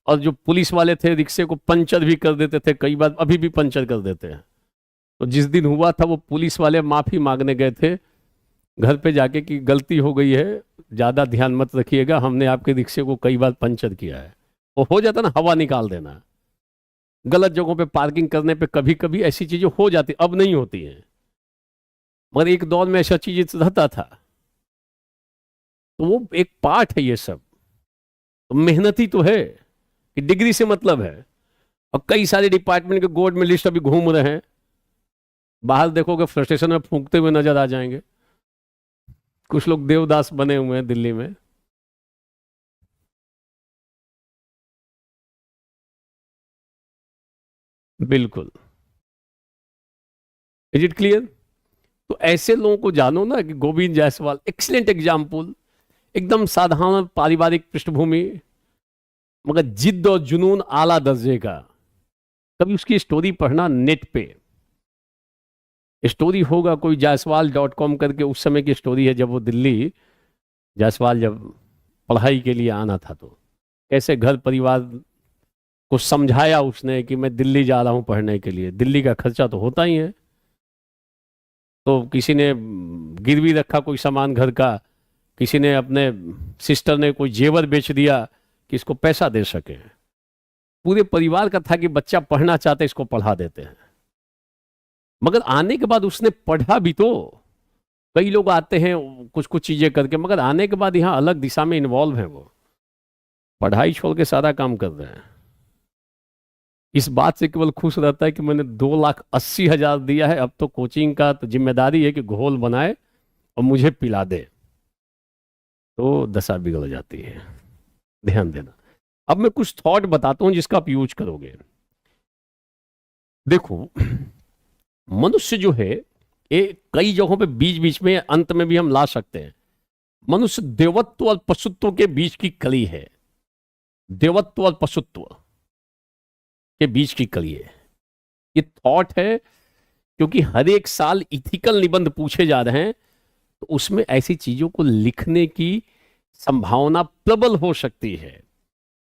और जो पुलिस वाले थे रिक्शे को पंचर भी कर देते थे, कई बार अभी भी पंचर कर देते हैं। तो जिस दिन हुआ था, वो पुलिस वाले माफी मांगने गए थे घर पे जाके कि गलती हो गई है, ज्यादा ध्यान मत रखिएगा, हमने आपके रिक्शे को कई बार पंचर किया है। वो हो जाता ना, हवा निकाल देना। गलत जगहों पे पार्किंग करने पे कभी कभी ऐसी चीजें हो जाती, अब नहीं होती हैं, मगर एक दौर में ऐसा चीज रहता था। तो वो एक पार्ट है ये सब। तो मेहनती तो है कि डिग्री से मतलब है। और कई सारे डिपार्टमेंट के गोल्ड मेडलिस्ट अभी घूम रहे हैं, बाहर देखोगे फ्रस्ट्रेशन में फूंकते हुए नजर आ जाएंगे। कुछ लोग देवदास बने हुए हैं दिल्ली में। बिल्कुल। Is it clear? तो ऐसे लोगों को जानो ना, कि गोविंद जायसवाल एक्सीलेंट एग्जाम्पल, एकदम साधारण पारिवारिक पृष्ठभूमि, मगर जिद्द और जुनून आला दर्जे का। कभी उसकी स्टोरी पढ़ना नेट पे, स्टोरी होगा कोई जायसवाल.com करके, उस समय की स्टोरी है, जब वो दिल्ली, जायसवाल जब पढ़ाई के लिए आना था, तो कैसे घर परिवार को समझाया उसने कि मैं दिल्ली जा रहा हूं पढ़ने के लिए। दिल्ली का खर्चा तो होता ही है। तो किसी ने गिरवी रखा कोई सामान घर का, किसी ने, अपने सिस्टर ने कोई जेवर बेच दिया कि इसको पैसा दे सके। पूरे परिवार का था कि बच्चा पढ़ना चाहते, इसको पढ़ा देते हैं। मगर आने के बाद उसने पढ़ा भी तो। कई लोग आते हैं कुछ कुछ चीजें करके, मगर आने के बाद यहाँ अलग दिशा में इन्वॉल्व है, वो पढ़ाई छोड़ के सारा काम कर रहे हैं। इस बात से केवल खुश रहता है कि मैंने 2,80,000 दिया है, अब तो कोचिंग का तो जिम्मेदारी है कि घोल बनाए और मुझे पिला दे, तो दशा बिगड़ जाती है। ध्यान देना। अब मैं कुछ थॉट बताता हूं जिसका आप यूज करोगे। देखो, मनुष्य जो है ये कई जगहों पे बीच बीच में अंत में भी हम ला सकते हैं। मनुष्य देवत्व और पशुत्व के बीच की कली है। देवत्व और पशुत्व के बीच की कली है, ये थॉट है। क्योंकि हर एक साल इथिकल निबंध पूछे जा रहे हैं, तो उसमें ऐसी चीजों को लिखने की संभावना प्रबल हो सकती है।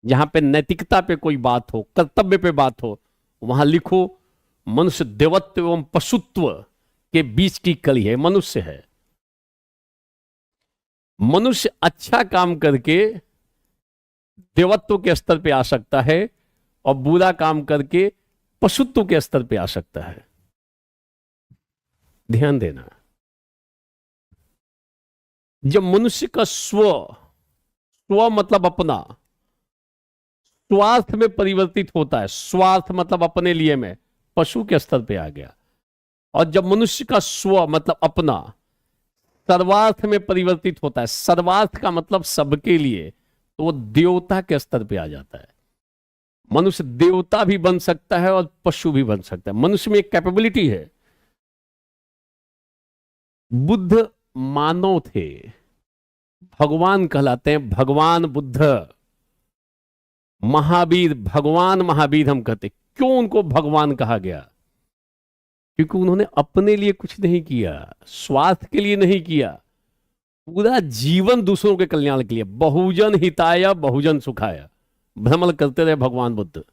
जहां पे नैतिकता पे कोई बात हो, कर्तव्य पे बात हो, वहां लिखो मनुष्य देवत्व एवं पशुत्व के बीच की कली है। मनुष्य है, मनुष्य अच्छा काम करके देवत्व के स्तर पे आ सकता है और बुरा काम करके पशुत्व के स्तर पे आ सकता है। ध्यान देना। जब मनुष्य का स्व मतलब अपना, स्वार्थ में परिवर्तित होता है, स्वार्थ मतलब अपने लिए, में पशु के स्तर पे आ गया। और जब मनुष्य का स्व मतलब अपना सर्वार्थ में परिवर्तित होता है, सर्वार्थ का मतलब सबके लिए, तो वो देवता के स्तर पे आ जाता है। मनुष्य देवता भी बन सकता है और पशु भी बन सकता है। मनुष्य में एक कैपेबिलिटी है। बुद्ध मानव थे, भगवान कहलाते हैं, भगवान बुद्ध। महावीर, भगवान महावीर हम कहते। क्यों उनको भगवान कहा गया? क्योंकि उन्होंने अपने लिए कुछ नहीं किया, स्वार्थ के लिए नहीं किया, पूरा जीवन दूसरों के कल्याण के लिए। बहुजन हिताय बहुजन सुखाय भ्रमण करते रहे भगवान बुद्ध।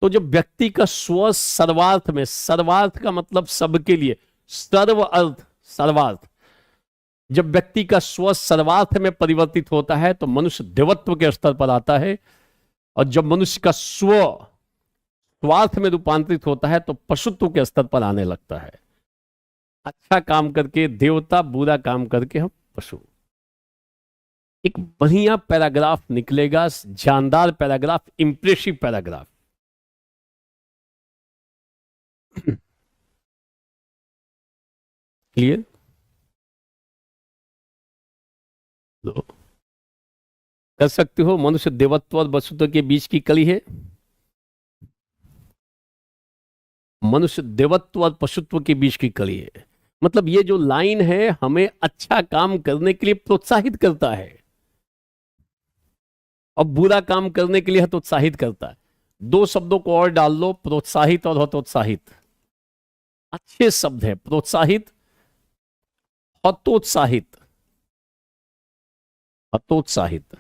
तो जब व्यक्ति का स्व सर्वार्थ में, सर्वार्थ का मतलब सबके लिए, सर्व अर्थ सर्वार्थ, जब व्यक्ति का स्व सर्वार्थ में परिवर्तित होता है तो मनुष्य देवत्व के स्तर पर आता है। और जब मनुष्य का स्व स्वार्थ में रूपांतरित होता है तो पशुत्व के स्तर पर आने लगता है। अच्छा काम करके देवता, बुरा काम करके हम पशु। एक बढ़िया पैराग्राफ निकलेगा, जानदार पैराग्राफ, इंप्रेसिव पैराग्राफ। क्लियर? लो, कर सकते हो। मनुष्य देवत्व और पशुत्व के बीच की कली है। मनुष्य देवत्व और पशुत्व के बीच की कली है। मतलब ये जो लाइन है हमें अच्छा काम करने के लिए प्रोत्साहित करता है और बुरा काम करने के लिए हतोत्साहित करता है। दो शब्दों को और डाल लो, प्रोत्साहित और हतोत्साहित। अच्छे शब्द है, प्रोत्साहित, हतोत्साहित। हतोत्साहित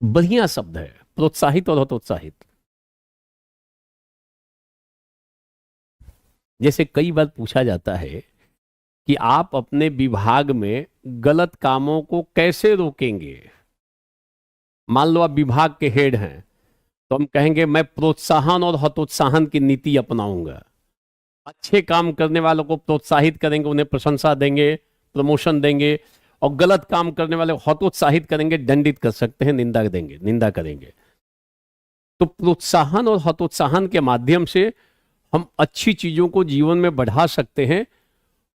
बढ़िया शब्द है, प्रोत्साहित और हतोत्साहित। जैसे कई बार पूछा जाता है कि आप अपने विभाग में गलत कामों को कैसे रोकेंगे। मान लो आप विभाग के हेड हैं, तो हम कहेंगे मैं प्रोत्साहन और हतोत्साहन की नीति अपनाऊंगा। अच्छे काम करने वालों को प्रोत्साहित करेंगे, उन्हें प्रशंसा देंगे, प्रमोशन देंगे, और गलत काम करने वाले को हतोत्साहित करेंगे, दंडित कर सकते हैं, निंदा देंगे, निंदा करेंगे। तो प्रोत्साहन और हतोत्साहन के माध्यम से हम अच्छी चीजों को जीवन में बढ़ा सकते हैं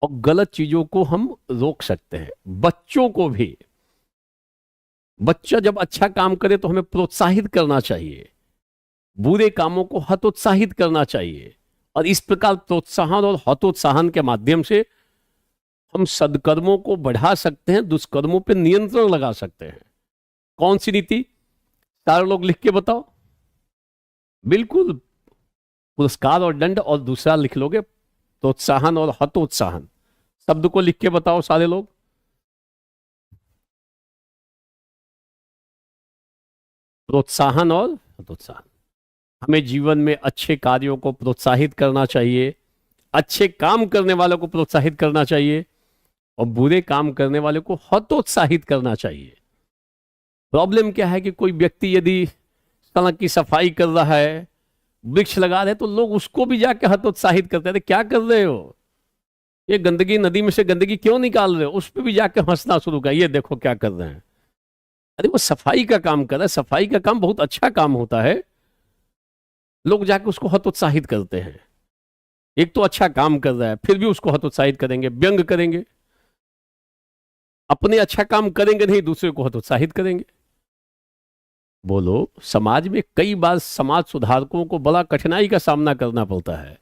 और गलत चीजों को हम रोक सकते हैं। बच्चों को भी, बच्चा जब अच्छा काम करे तो हमें प्रोत्साहित करना चाहिए, बुरे कामों को हतोत्साहित करना चाहिए। और इस प्रकार प्रोत्साहन और हतोत्साहन के माध्यम से हम सदकर्मों को बढ़ा सकते हैं, दुष्कर्मों पर नियंत्रण लगा सकते हैं। कौन सी नीति? सारे लोग लिख के बताओ। बिल्कुल, पुरस्कार और दंड, और दूसरा लिख लोगे प्रोत्साहन और हतोत्साहन। शब्द को लिख के बताओ सारे लोग। प्रोत्साहन और हतोत्साहन। हमें जीवन में अच्छे कार्यों को प्रोत्साहित करना चाहिए, अच्छे काम करने वालों को प्रोत्साहित करना चाहिए और बुरे काम करने वालों को हतोत्साहित करना चाहिए। प्रॉब्लम क्या है कि कोई व्यक्ति यदि सड़क की सफाई कर रहा है वृक्ष लगा रहे तो लोग उसको भी जाके हतोत्साहित करते थे, क्या कर रहे हो, ये गंदगी, नदी में से गंदगी क्यों निकाल रहे हो, उस पर भी जाके हंसना शुरू कर, ये देखो क्या कर रहे हैं। अरे वो सफाई का काम कर रहा है, सफाई का काम बहुत अच्छा काम होता है, लोग जाके उसको हतोत्साहित करते हैं। एक तो अच्छा काम कर रहा है फिर भी उसको हतोत्साहित करेंगे, व्यंग करेंगे, अपने अच्छा काम करेंगे नहीं, दूसरे को हतोत्साहित करेंगे। बोलो, समाज में कई बार समाज सुधारकों को बड़ा कठिनाई का सामना करना पड़ता है,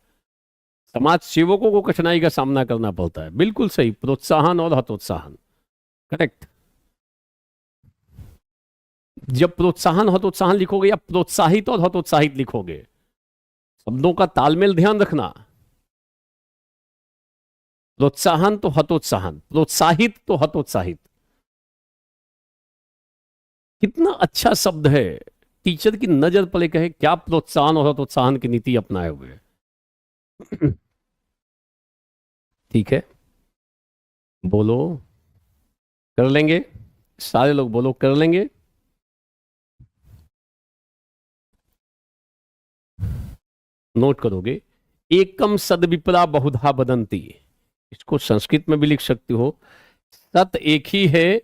समाज सेवकों को कठिनाई का सामना करना पड़ता है। बिल्कुल सही, प्रोत्साहन और हतोत्साहन, करेक्ट। जब प्रोत्साहन हतोत्साहन लिखोगे या प्रोत्साहित और हतोत्साहित लिखोगे, शब्दों का तालमेल ध्यान रखना। प्रोत्साहन तो हतोत्साहन, प्रोत्साहित तो हतोत्साहित। कितना अच्छा शब्द है, टीचर की नजर पड़े कहे क्या प्रोत्साहन और हतोत्साहन की नीति अपनाए हुए। ठीक है, बोलो कर लेंगे, सारे लोग बोलो कर लेंगे। नोट करोगे, एकम सद्विप्रा बहुधा बदंती, इसको संस्कृत में भी लिख सकती हो। सत एक ही है,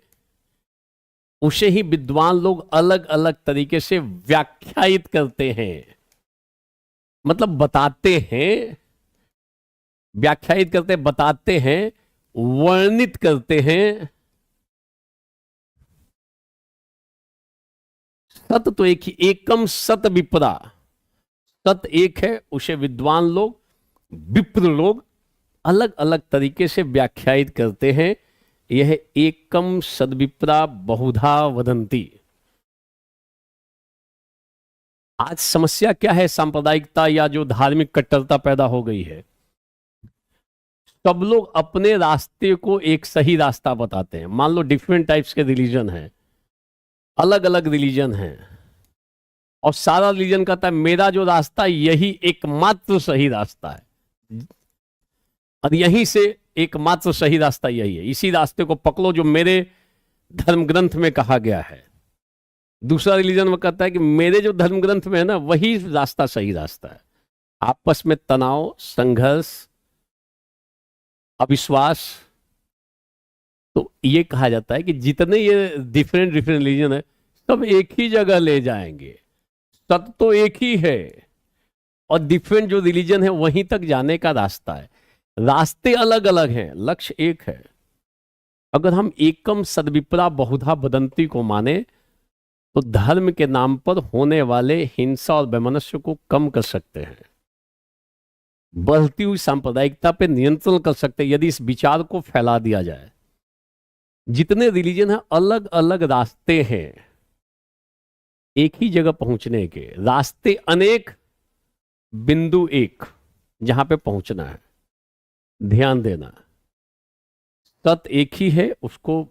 उसे ही विद्वान लोग अलग अलग तरीके से व्याख्यायित करते हैं, मतलब बताते हैं, व्याख्यायित करते हैं, बताते हैं, वर्णित करते हैं। सत तो एक ही, एकम सत विप्रा, सत एक है, उसे विद्वान लोग, विप्र लोग अलग अलग तरीके से व्याख्यायित करते हैं। यह एकम सद्विप्रा बहुधा वदंती। आज समस्या क्या है, सांप्रदायिकता या जो धार्मिक कट्टरता पैदा हो गई है, सब लोग अपने रास्ते को एक सही रास्ता बताते हैं। मान लो डिफरेंट टाइप्स के रिलीजन हैं, अलग अलग रिलीजन हैं, और सारा रिलीजन कहता है मेरा जो रास्ता यही एकमात्र सही रास्ता है, और यहीं से एकमात्र सही रास्ता यही है, इसी रास्ते को पकड़ो जो मेरे धर्म ग्रंथ में कहा गया है। दूसरा रिलीजन में कहता है कि मेरे जो धर्म ग्रंथ में है ना, वही रास्ता सही रास्ता है। आपस में तनाव, संघर्ष, अविश्वास। तो ये कहा जाता है कि जितने ये डिफरेंट डिफरेंट रिलीजन है, सब एक ही जगह ले जाएंगे, सत्य तो एक ही है, और डिफरेंट जो रिलीजन है वहीं तक जाने का रास्ता है। रास्ते अलग अलग हैं, लक्ष्य एक है। अगर हम एकम सद्विप्रा बहुधा बदंती को माने तो धर्म के नाम पर होने वाले हिंसा और वैमनस्य को कम कर सकते हैं, बढ़ती हुई सांप्रदायिकता पर नियंत्रण कर सकते हैं यदि इस विचार को फैला दिया जाए। जितने रिलीजन हैं अलग अलग रास्ते हैं, एक ही जगह पहुंचने के रास्ते अनेक, बिंदु एक, जहां पे पहुंचना है। ध्यान देना, सत्य एक ही है, उसको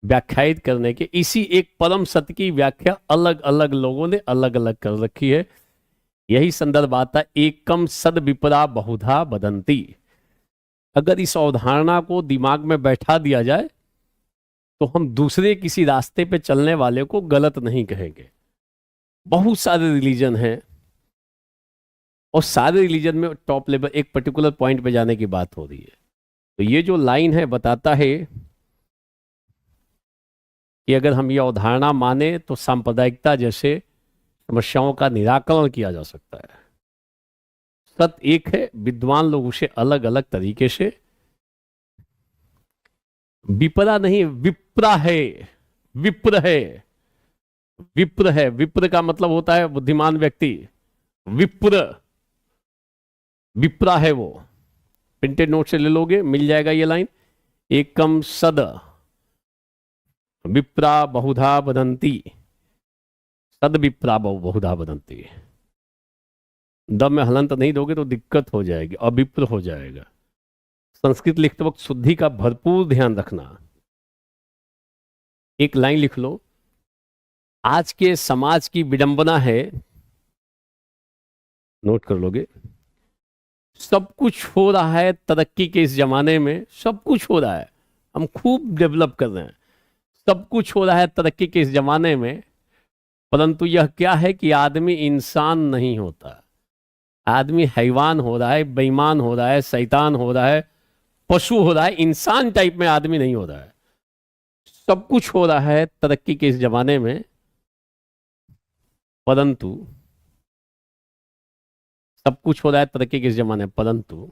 व्याख्यायित करने के, इसी एक परम सत्य की व्याख्या अलग अलग लोगों ने अलग अलग कर रखी है। यही संदर्भ आता है एकम सद विपरा बहुधा बदंती। अगर इस अवधारणा को दिमाग में बैठा दिया जाए तो हम दूसरे किसी रास्ते पे चलने वाले को गलत नहीं कहेंगे। बहुत सारे रिलीजन हैं और सारे रिलीजन में टॉप लेवल एक पर्टिकुलर पॉइंट पे जाने की बात हो रही है। तो ये जो लाइन है बताता है कि अगर हम ये अवधारणा माने तो सांप्रदायिकता जैसे समस्याओं का निराकरण किया जा सकता है। सत्य एक है, विद्वान लोग उसे अलग अलग तरीके से, विपरा नहीं विप्रा है, विप्र है, विप्र है, विप्र का मतलब होता है बुद्धिमान व्यक्ति, विप्र, विप्रा है वो। प्रिंटेड नोट से ले लोगे, मिल जाएगा ये लाइन, एकम सद विप्रा बहुधा बदंती, सद विप्रा बहुधा बदंती। दम में हलंत नहीं दोगे तो दिक्कत हो जाएगी, अविप्र हो जाएगा। संस्कृत लिखते वक्त शुद्धि का भरपूर ध्यान रखना। एक लाइन लिख लो, आज के समाज की विडंबना है, नोट कर लोगे, सब कुछ हो रहा है तरक्की के इस जमाने में, सब कुछ हो रहा है, हम खूब डेवलप कर रहे हैं, सब कुछ हो रहा है तरक्की के इस जमाने में, परंतु यह क्या है कि आदमी इंसान नहीं होता। आदमी हैवान हो रहा है, बेईमान हो रहा है, शैतान हो रहा है, पशु हो रहा है, इंसान टाइप में आदमी नहीं हो रहा है। सब कुछ हो रहा है तरक्की के इस जमाने में, परंतु सब कुछ हो रहा है तरक्की के इस जमाने में, परंतु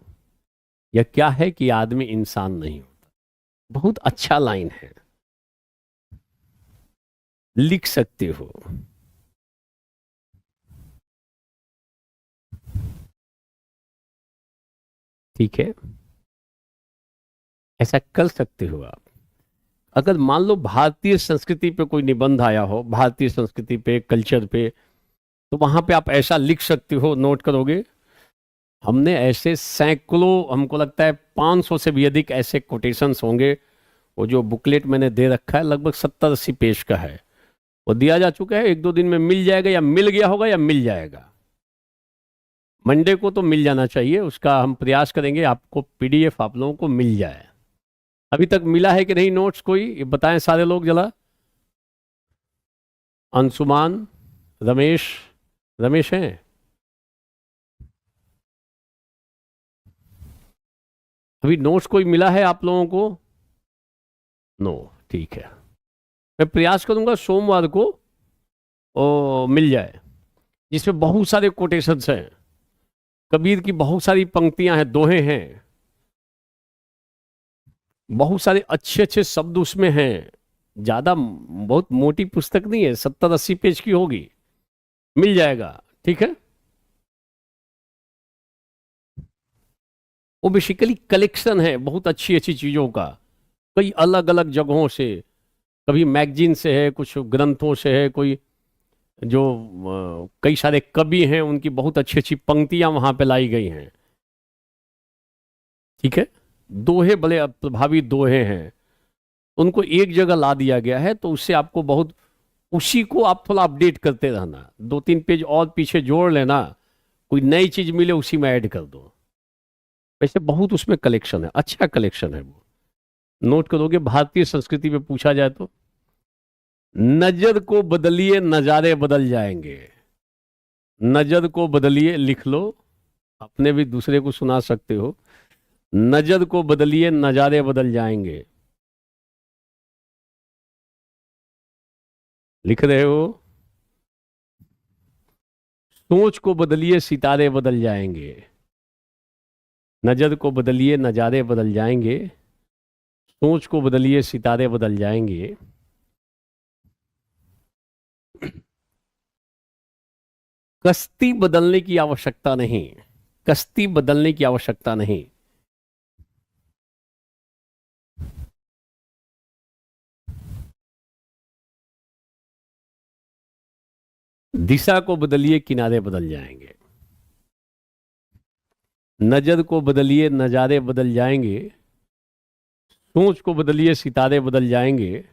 यह क्या है कि आदमी इंसान नहीं होता। बहुत अच्छा लाइन है, लिख सकते हो। ठीक है, ऐसा कर सकते हो आप। अगर मान लो भारतीय संस्कृति पे कोई निबंध आया हो, भारतीय संस्कृति पे, कल्चर पे, तो वहां पे आप ऐसा लिख सकते हो, नोट करोगे। हमने ऐसे सैकड़ों, हमको लगता है 500 से भी अधिक ऐसे कोटेशंस होंगे। वो जो बुकलेट मैंने दे रखा है लगभग 70-80 पेज का है, वो दिया जा चुका है। 1-2 दिन में मिल जाएगा, या मिल गया होगा या मिल जाएगा। मंडे को तो मिल जाना चाहिए, उसका हम प्रयास करेंगे आपको पीडीएफ आप लोगों को मिल जाए। अभी तक मिला है कि नहीं नोट्स, कोई ये बताएं सारे लोग जरा। अंशुमान, रमेश, रमेश हैं? अभी नोट्स कोई मिला है आप लोगों को? नो, ठीक है। मैं प्रयास करूंगा सोमवार को ओ मिल जाए, जिसमें बहुत सारे कोटेशंस हैं, कबीर की बहुत सारी पंक्तियां हैं, दोहे हैं, बहुत सारे अच्छे अच्छे शब्द उसमें हैं। ज्यादा बहुत मोटी पुस्तक नहीं है, 70-80 पेज की होगी, मिल जाएगा। ठीक है, वो बेसिकली कलेक्शन है बहुत अच्छी अच्छी चीजों का, कई अलग अलग जगहों से। कभी मैगजीन से है, कुछ ग्रंथों से है, कोई जो कई सारे कवि हैं उनकी बहुत अच्छी अच्छी पंक्तियां वहां पे लाई गई हैं। ठीक है, दोहे बड़े प्रभावी दोहे हैं, उनको एक जगह ला दिया गया है, तो उससे आपको बहुत, उसी को आप थोड़ा अपडेट करते रहना, 2-3 पेज और पीछे जोड़ लेना, कोई नई चीज मिले उसी में ऐड कर दो। वैसे बहुत उसमें कलेक्शन है, अच्छा कलेक्शन है वो, नोट करोगे। भारतीय संस्कृति में पूछा जाए तो, नजर को बदलिए नजारे बदल जाएंगे। नजर को बदलिए, लिख लो, अपने भी दूसरे को सुना सकते हो। नजर को बदलिए नजारे बदल जाएंगे, लिख रहे हो? सोच को बदलिए सितारे बदल जाएंगे। नजर को बदलिए नजारे बदल जाएंगे, सोच को बदलिए सितारे बदल जाएंगे। कश्ती बदलने की आवश्यकता नहीं, कश्ती बदलने की आवश्यकता नहीं। दिशा को बदलिए किनारे बदल जाएंगे। नजर को बदलिए नजारे बदल जाएंगे, सोच को बदलिए सितारे बदल जाएंगे।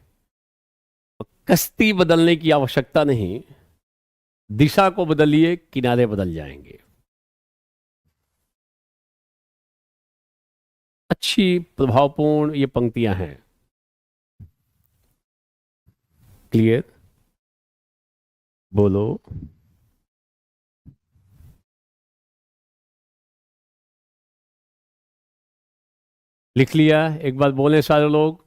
कश्ती बदलने की आवश्यकता नहीं, दिशा को बदलिए किनारे बदल जाएंगे। अच्छी प्रभावपूर्ण ये पंक्तियां हैं। क्लियर? बोलो। लिख लिया? एक बार बोलें सारे लोग।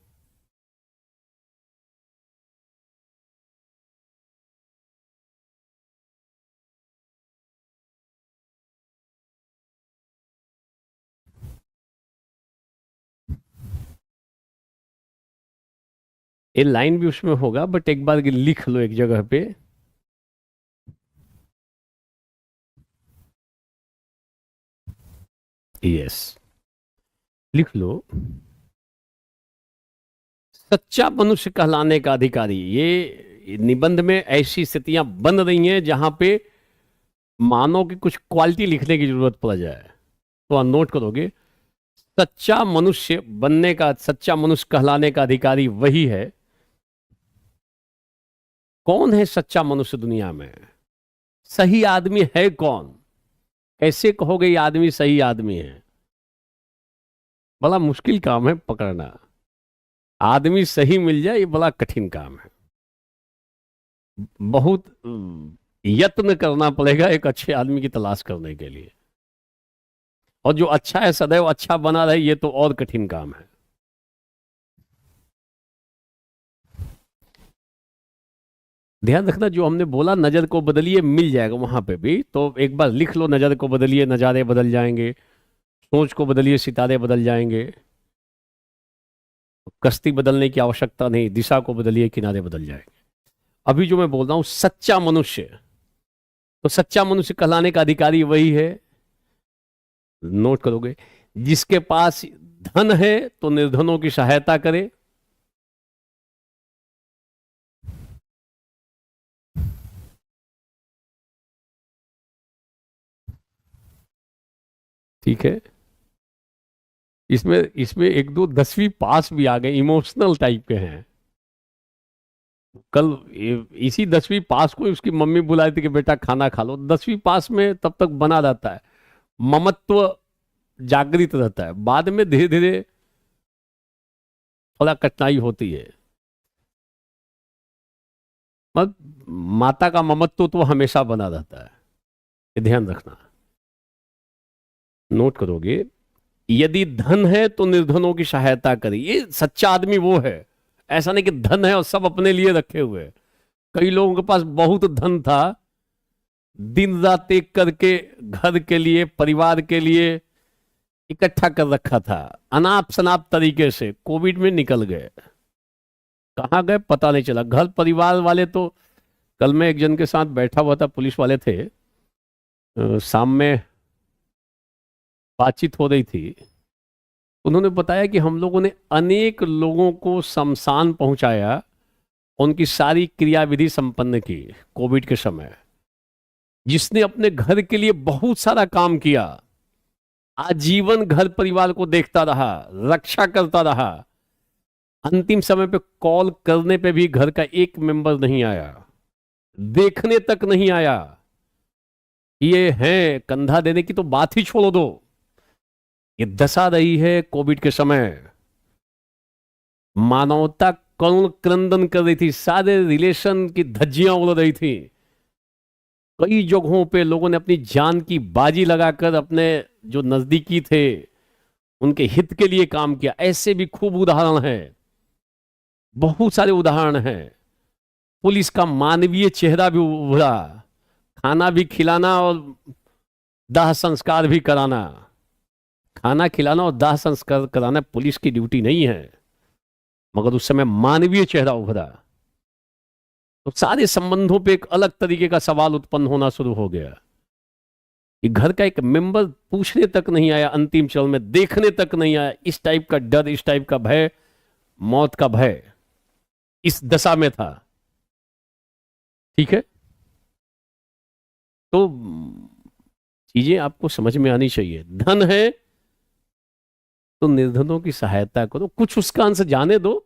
ये लाइन भी उसमें होगा, बट एक बार लिख लो एक जगह पे। यस, लिख लो। सच्चा मनुष्य कहलाने का अधिकारी, ये निबंध में ऐसी स्थितियां बन रही हैं जहां पे मानव की कुछ क्वालिटी लिखने की जरूरत पड़ जाए, तो आप नोट करोगे। सच्चा मनुष्य बनने का, सच्चा मनुष्य कहलाने का अधिकारी वही है। कौन है सच्चा मनुष्य दुनिया में? सही आदमी है कौन? कैसे कहोगे ये आदमी सही आदमी है? बड़ा मुश्किल काम है पकड़ना। आदमी सही मिल जाए ये बड़ा कठिन काम है, बहुत यत्न करना पड़ेगा एक अच्छे आदमी की तलाश करने के लिए। और जो अच्छा है सदैव अच्छा बना रहे, ये तो और कठिन काम है। ध्यान रखना, जो हमने बोला नजर को बदलिए, मिल जाएगा वहां पे भी, तो एक बार लिख लो, नजर को बदलिए नजारे बदल जाएंगे, सोच को बदलिए सितारे बदल जाएंगे, कश्ती बदलने की आवश्यकता नहीं, दिशा को बदलिए किनारे बदल जाएंगे। अभी जो मैं बोल रहा हूं सच्चा मनुष्य, तो सच्चा मनुष्य कहलाने का अधिकारी वही है, नोट करोगे, जिसके पास धन है तो निर्धनों की सहायता करे, ठीक है। इसमें इसमें एक दो 10वीं पास भी आ गए, इमोशनल टाइप के हैं। कल इसी 10वीं पास को उसकी मम्मी बुलाई थी कि बेटा खाना खा लो। 10वीं पास में तब तक बना रहता है, ममत्व जागृत रहता है, बाद में धीरे धीरे थोड़ा कठिनाई होती है। मतलब माता का ममत्व तो हमेशा बना रहता है, ये ध्यान रखना, नोट करोगे। यदि धन है तो निर्धनों की सहायता करे, ये सच्चा आदमी वो है। ऐसा नहीं कि धन है और सब अपने लिए रखे हुए। कई लोगों के पास बहुत धन था, दिन रात एक करके घर के लिए परिवार के लिए इकट्ठा कर रखा था, अनाप शनाप तरीके से कोविड में निकल गए, कहाँ गए पता नहीं चला। घर परिवार वाले तो, कल मैं एक जन के साथ बैठा हुआ था, पुलिस वाले थे, शाम में बातचीत हो रही थी, उन्होंने बताया कि हम लोगों ने अनेक लोगों को शमशान पहुंचाया, उनकी सारी क्रियाविधि संपन्न की कोविड के समय। जिसने अपने घर के लिए बहुत सारा काम किया, आजीवन घर परिवार को देखता रहा, रक्षा करता रहा, अंतिम समय पे कॉल करने पे भी घर का एक मेंबर नहीं आया, देखने तक नहीं आया। ये है कंधा देने की तो बात ही छोड़ दो, ये दशा रही है कोविड के समय। मानवता करुण क्रंदन कर रही थी, सारे रिलेशन की धज्जियां उड़ रही थी। कई जगहों पे लोगों ने अपनी जान की बाजी लगाकर अपने जो नजदीकी थे उनके हित के लिए काम किया। ऐसे भी खूब उदाहरण हैं, बहुत सारे उदाहरण हैं। पुलिस का मानवीय चेहरा भी उभरा, खाना भी खिलाना और दाह संस्कार भी कराना। खाना खिलाना और दाह संस्कार कराना पुलिस की ड्यूटी नहीं है, मगर उस समय मानवीय चेहरा उभरा, तो सारे संबंधों पे एक अलग तरीके का सवाल उत्पन्न होना शुरू हो गया कि घर का एक मेंबर पूछने तक नहीं आया, अंतिम क्षण में देखने तक नहीं आया। इस टाइप का डर, इस टाइप का भय, मौत का भय इस दशा में था, ठीक है। तो चीजें आपको समझ में आनी चाहिए। धन है तो निर्धनों की सहायता करो, कुछ उसका अंश जाने दो।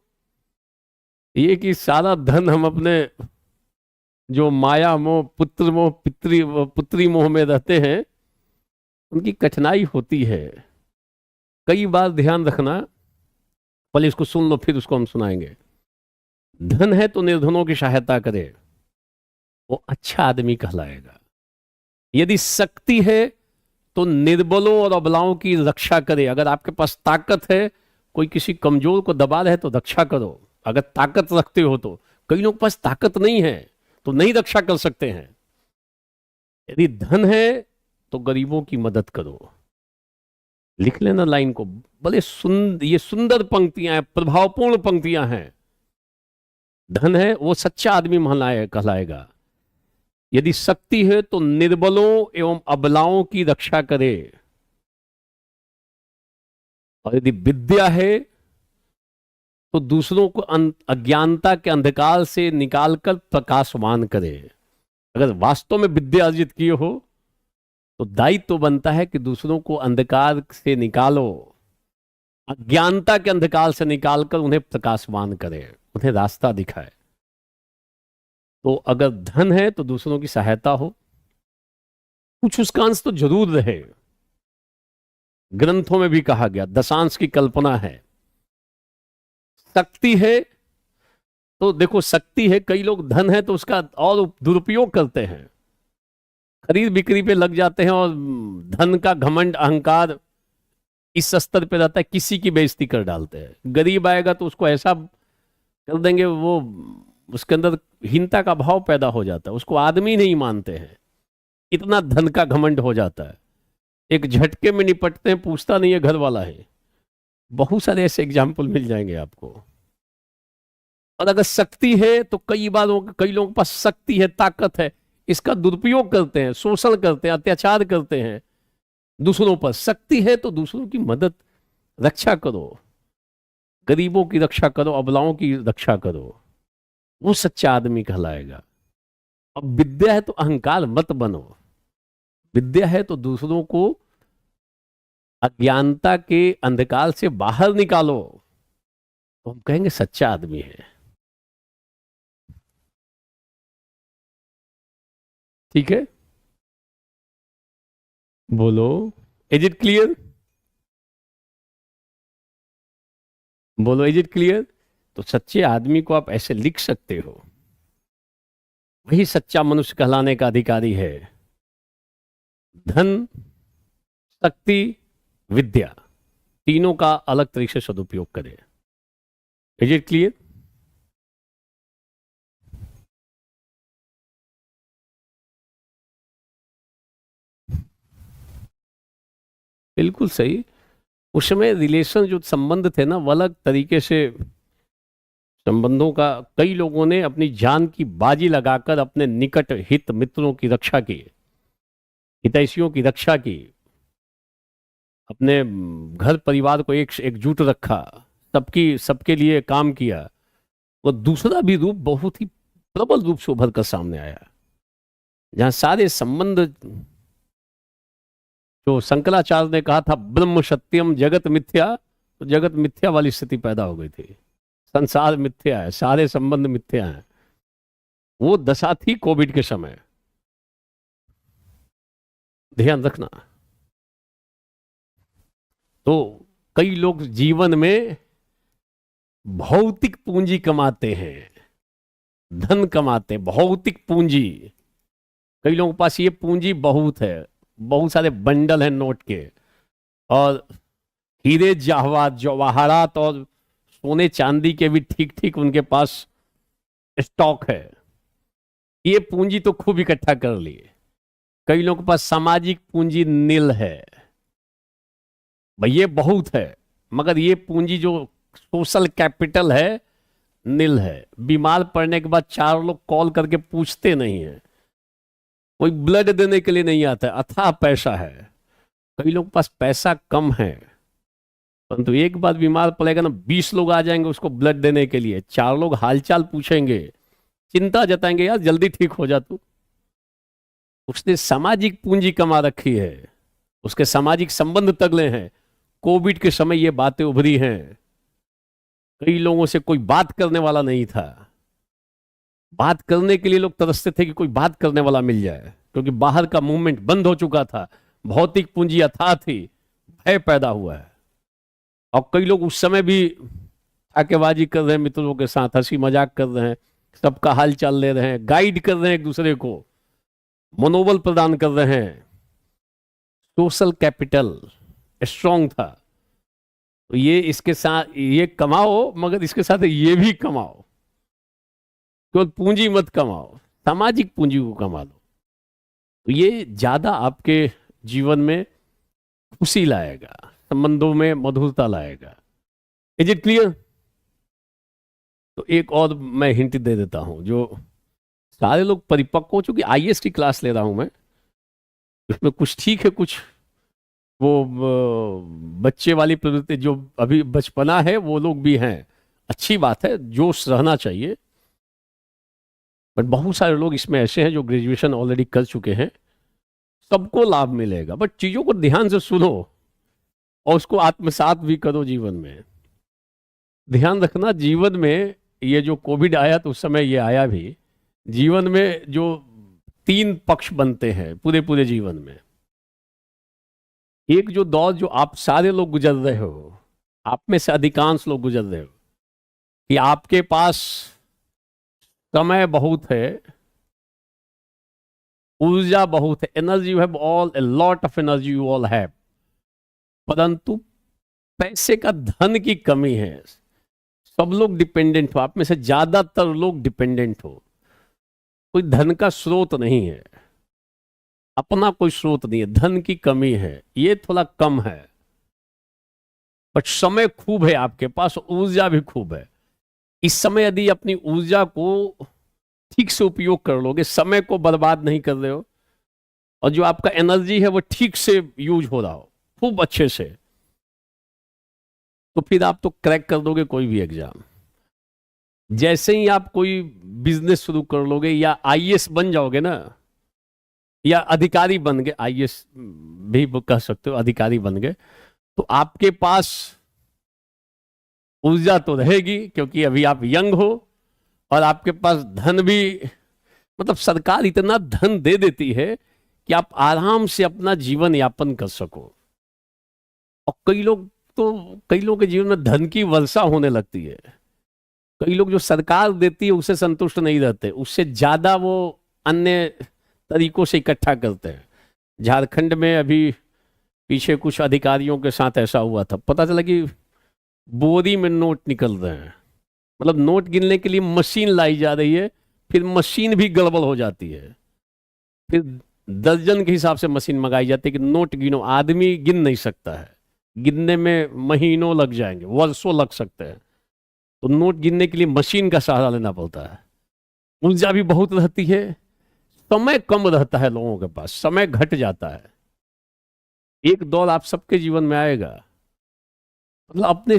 ये कि सारा धन हम अपने जो माया मोह, पुत्र मोह, पुत्री मोह में रहते हैं, उनकी कठिनाई होती है। कई बार ध्यान रखना, पहले इसको सुन लो फिर उसको हम सुनाएंगे। धन है तो निर्धनों की सहायता करे, वो अच्छा आदमी कहलाएगा। यदि शक्ति है तो निर्बलों और अबलाओं की रक्षा करे। अगर आपके पास ताकत है, कोई किसी कमजोर को दबा रहे तो रक्षा करो, अगर ताकत रखते हो तो। कई लोगों के पास ताकत नहीं है तो नहीं रक्षा कर सकते हैं। यदि धन है तो गरीबों की मदद करो। लिख लेना लाइन को, बड़े ये सुंदर पंक्तियां हैं, प्रभावपूर्ण पंक्तियां हैं। धन है वो सच्चा आदमी कहलाएगा। यदि शक्ति है तो निर्बलों एवं अबलाओं की रक्षा करे, और यदि विद्या है तो दूसरों को अज्ञानता के अंधकार से निकालकर प्रकाशवान करे। अगर वास्तव में विद्या अर्जित किए हो तो दायित्व तो बनता है कि दूसरों को अंधकार से निकालो, अज्ञानता के अंधकार से निकालकर उन्हें प्रकाशवान करे, उन्हें रास्ता दिखाए। तो अगर धन है तो दूसरों की सहायता हो, कुछ उसका अंश तो जरूर रहे। ग्रंथों में भी कहा गया, दशांश की कल्पना है। शक्ति है तो देखो, शक्ति है, कई लोग धन है तो उसका और दुरुपयोग करते हैं, खरीद बिक्री पे लग जाते हैं और धन का घमंड अहंकार इस स्तर पे रहता है, किसी की बेइज्जती कर डालते हैं। गरीब आएगा तो उसको ऐसा कर देंगे, वो उसके अंदर हीनता का भाव पैदा हो जाता है, उसको आदमी नहीं मानते हैं, इतना धन का घमंड हो जाता है, एक झटके में निपटते हैं, पूछता नहीं है घर वाला है। बहुत सारे ऐसे एग्जाम्पल मिल जाएंगे आपको। और अगर शक्ति है तो कई लोगों के पास शक्ति है, ताकत है, इसका दुरुपयोग करते हैं, शोषण करते हैं, अत्याचार करते हैं दूसरों पर। शक्ति है तो दूसरों की मदद, रक्षा करो, गरीबों की रक्षा करो, अबलाओं की रक्षा करो, वो सच्चा आदमी कहलाएगा। अब विद्या है तो अहंकार मत बनो, विद्या है तो दूसरों को अज्ञानता के अंधकार से बाहर निकालो, तो हम कहेंगे सच्चा आदमी है। ठीक है, बोलो, इज इट क्लियर? बोलो, इज इट क्लियर? तो सच्चे आदमी को आप ऐसे लिख सकते हो, वही सच्चा मनुष्य कहलाने का अधिकारी है। धन, शक्ति, विद्या, तीनों का अलग तरीके से सदुपयोग करें। Is it clear? बिल्कुल सही। उस समय रिलेशन, जो संबंध थे ना, वो अलग तरीके से संबंधों का, कई लोगों ने अपनी जान की बाजी लगाकर अपने निकट हित मित्रों की रक्षा की, हितैषियों की रक्षा की, अपने घर परिवार को एकजुट रखा, सबकी सबके लिए काम किया। वो दूसरा भी रूप बहुत ही प्रबल रूप से उभर कर सामने आया, जहां सारे संबंध, जो शंकराचार्य ने कहा था ब्रह्म सत्यम जगत मिथ्या, तो जगत मिथ्या वाली स्थिति पैदा हो गई थी। संसार मिथ्या है, सारे संबंध मिथ्या हैं। वो दशा थी कोविड के समय, ध्यान रखना। तो कई लोग जीवन में भौतिक पूंजी कमाते हैं, धन कमाते हैं, भौतिक पूंजी। कई लोगों के पास ये पूंजी बहुत है, बहुत सारे बंडल हैं नोट के, और हीरे जवाहरात और सोने चांदी के भी ठीक ठीक उनके पास स्टॉक है। ये पूंजी तो खूब इकट्ठा कर लिए। कई लोगों के पास सामाजिक पूंजी नील है, भाई ये बहुत है, मगर ये पूंजी जो सोशल कैपिटल है, नील है। बीमार पड़ने के बाद 4 लोग कॉल करके पूछते नहीं है, कोई ब्लड देने के लिए नहीं आता है, अथाह पैसा है। कई लोगों के पास पैसा कम है, परंतु एक बार बीमार पड़ेगा ना, 20 लोग आ जाएंगे उसको ब्लड देने के लिए, 4 लोग हालचाल पूछेंगे, चिंता जताएंगे, यार जल्दी ठीक हो जा तू। उसने सामाजिक पूंजी कमा रखी है, उसके सामाजिक संबंध तगड़े हैं। कोविड के समय ये बातें उभरी हैं, कई लोगों से कोई बात करने वाला नहीं था, बात करने के लिए लोग तरसते थे कि कोई बात करने वाला मिल जाए, क्योंकि बाहर का मूवमेंट बंद हो चुका था, भौतिक पूंजी अथाह थी, भय पैदा हुआ है। और कई लोग उस समय भी ठाकेबाजी कर रहे हैं, मित्रों के साथ हंसी मजाक कर रहे हैं, सबका हाल चाल ले रहे हैं, गाइड कर रहे हैं एक दूसरे को, मनोबल प्रदान कर रहे हैं। सोशल कैपिटल स्ट्रांग था। तो ये इसके साथ ये कमाओ, मगर इसके साथ ये भी कमाओ, केवल पूंजी मत कमाओ, सामाजिक पूंजी को कमा लो। तो ये ज्यादा आपके जीवन में खुशी लाएगा, संबंधों में मधुरता लाएगा। Is it clear? तो एक और मैं हिंट दे देता हूं, जो सारे लोग परिपक्व हो चुकी, आईएएस की क्लास ले रहा हूं मैं, उसमें कुछ ठीक है, कुछ वो बच्चे वाली प्रवृत्ति, जो अभी बचपना है वो लोग भी हैं, अच्छी बात है, जोश रहना चाहिए। बट बहुत सारे लोग इसमें ऐसे हैं जो ग्रेजुएशन ऑलरेडी कर चुके हैं, सबको लाभ मिलेगा, बट चीजों को ध्यान से सुनो और उसको आत्मसात भी करो जीवन में। ध्यान रखना, जीवन में ये जो कोविड आया तो उस समय ये आया भी, जीवन में जो 3 पक्ष बनते हैं पूरे पूरे जीवन में। एक जो दौर जो आप सारे लोग गुजर रहे हो, आप में से अधिकांश लोग गुजर रहे हो, कि आपके पास समय बहुत है, ऊर्जा बहुत है, energy you have all, a lot of energy you all have, परंतु पैसे का, धन की कमी है। सब लोग डिपेंडेंट हो, आप में से ज्यादातर लोग डिपेंडेंट हो। कोई धन का स्रोत नहीं है, अपना कोई स्रोत नहीं है, धन की कमी है, ये थोड़ा कम है। बट समय खूब है आपके पास, ऊर्जा भी खूब है। इस समय यदि अपनी ऊर्जा को ठीक से उपयोग कर लोगे, समय को बर्बाद नहीं कर रहे हो, और जो आपका एनर्जी है वो ठीक से यूज हो रहा हो खूब अच्छे से, तो फिर आप तो क्रैक कर दोगे कोई भी एग्जाम। जैसे ही आप कोई बिजनेस शुरू कर लोगे या आईएएस बन जाओगे ना, या अधिकारी बन गए, आईएएस भी कह सकते हो, अधिकारी बन गए, तो आपके पास ऊर्जा तो रहेगी क्योंकि अभी आप यंग हो, और आपके पास धन भी, मतलब सरकार इतना धन दे देती है कि आप आराम से अपना जीवन यापन कर सको। और कई लोग के जीवन में धन की वर्षा होने लगती है। कई लोग जो सरकार देती है उससे संतुष्ट नहीं रहते, उससे ज्यादा वो अन्य तरीकों से इकट्ठा करते हैं। झारखंड में अभी पीछे कुछ अधिकारियों के साथ ऐसा हुआ था, पता चला कि बोरी में नोट निकल रहे हैं, मतलब नोट गिनने के लिए मशीन लाई जा रही है, फिर मशीन भी गड़बड़ हो जाती है, फिर दर्जन के हिसाब से मशीन मंगाई जाती है कि नोट गिनो। आदमी गिन नहीं सकता है, गिनने में महीनों लग जाएंगे, वर्षों लग सकते हैं, तो नोट गिनने के लिए मशीन का सहारा लेना पड़ता है। ऊर्जा भी बहुत रहती है, समय कम रहता है लोगों के पास, समय घट जाता है। एक दौर आप सबके जीवन में आएगा, मतलब अपने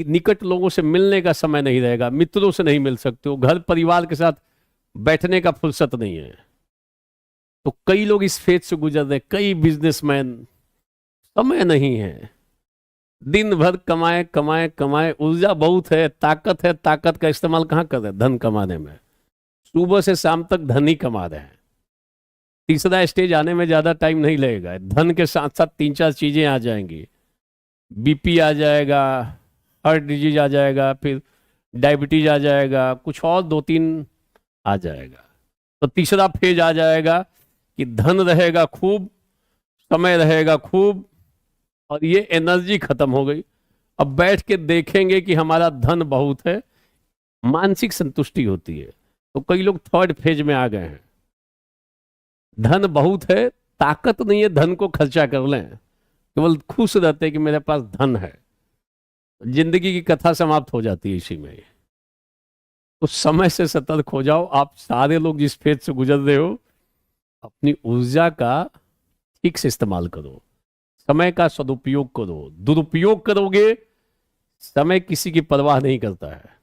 निकट लोगों से मिलने का समय नहीं रहेगा, मित्रों से नहीं मिल सकते हो, घर परिवार के साथ बैठने का फुर्सत नहीं है। तो कई लोग इस फेज से गुजर रहे, कई बिजनेसमैन, समय नहीं है, दिन भर कमाए कमाए कमाए, ऊर्जा बहुत है, ताकत का इस्तेमाल कहाँ कर रहे हैं धन कमाने में, सुबह से शाम तक धन ही कमा रहे हैं। तीसरा स्टेज आने में ज्यादा टाइम नहीं लगेगा, धन के साथ साथ 3-4 चीजें आ जाएंगी, बीपी आ जाएगा, हार्ट डिजीज आ जाएगा, फिर डायबिटीज आ जाएगा, कुछ और 2-3 आ जाएगा। तो तीसरा फेज आ जाएगा कि धन रहेगा खूब, समय रहेगा खूब, और ये एनर्जी खत्म हो गई। अब बैठ के देखेंगे कि हमारा धन बहुत है, मानसिक संतुष्टि होती है। तो कई लोग थर्ड फेज में आ गए हैं, धन बहुत है, ताकत नहीं है धन को खर्चा कर लें, केवल खुश रहते हैं कि मेरे पास धन है। जिंदगी की कथा समाप्त हो जाती है इसी में। तो समय से सतर्क हो जाओ। आप सारे लोग जिस फेज से गुजर रहे हो, अपनी ऊर्जा का ठीक से इस्तेमाल करो, समय का सदुपयोग करो। दुरुपयोग करोगे, समय किसी की परवाह नहीं करता है।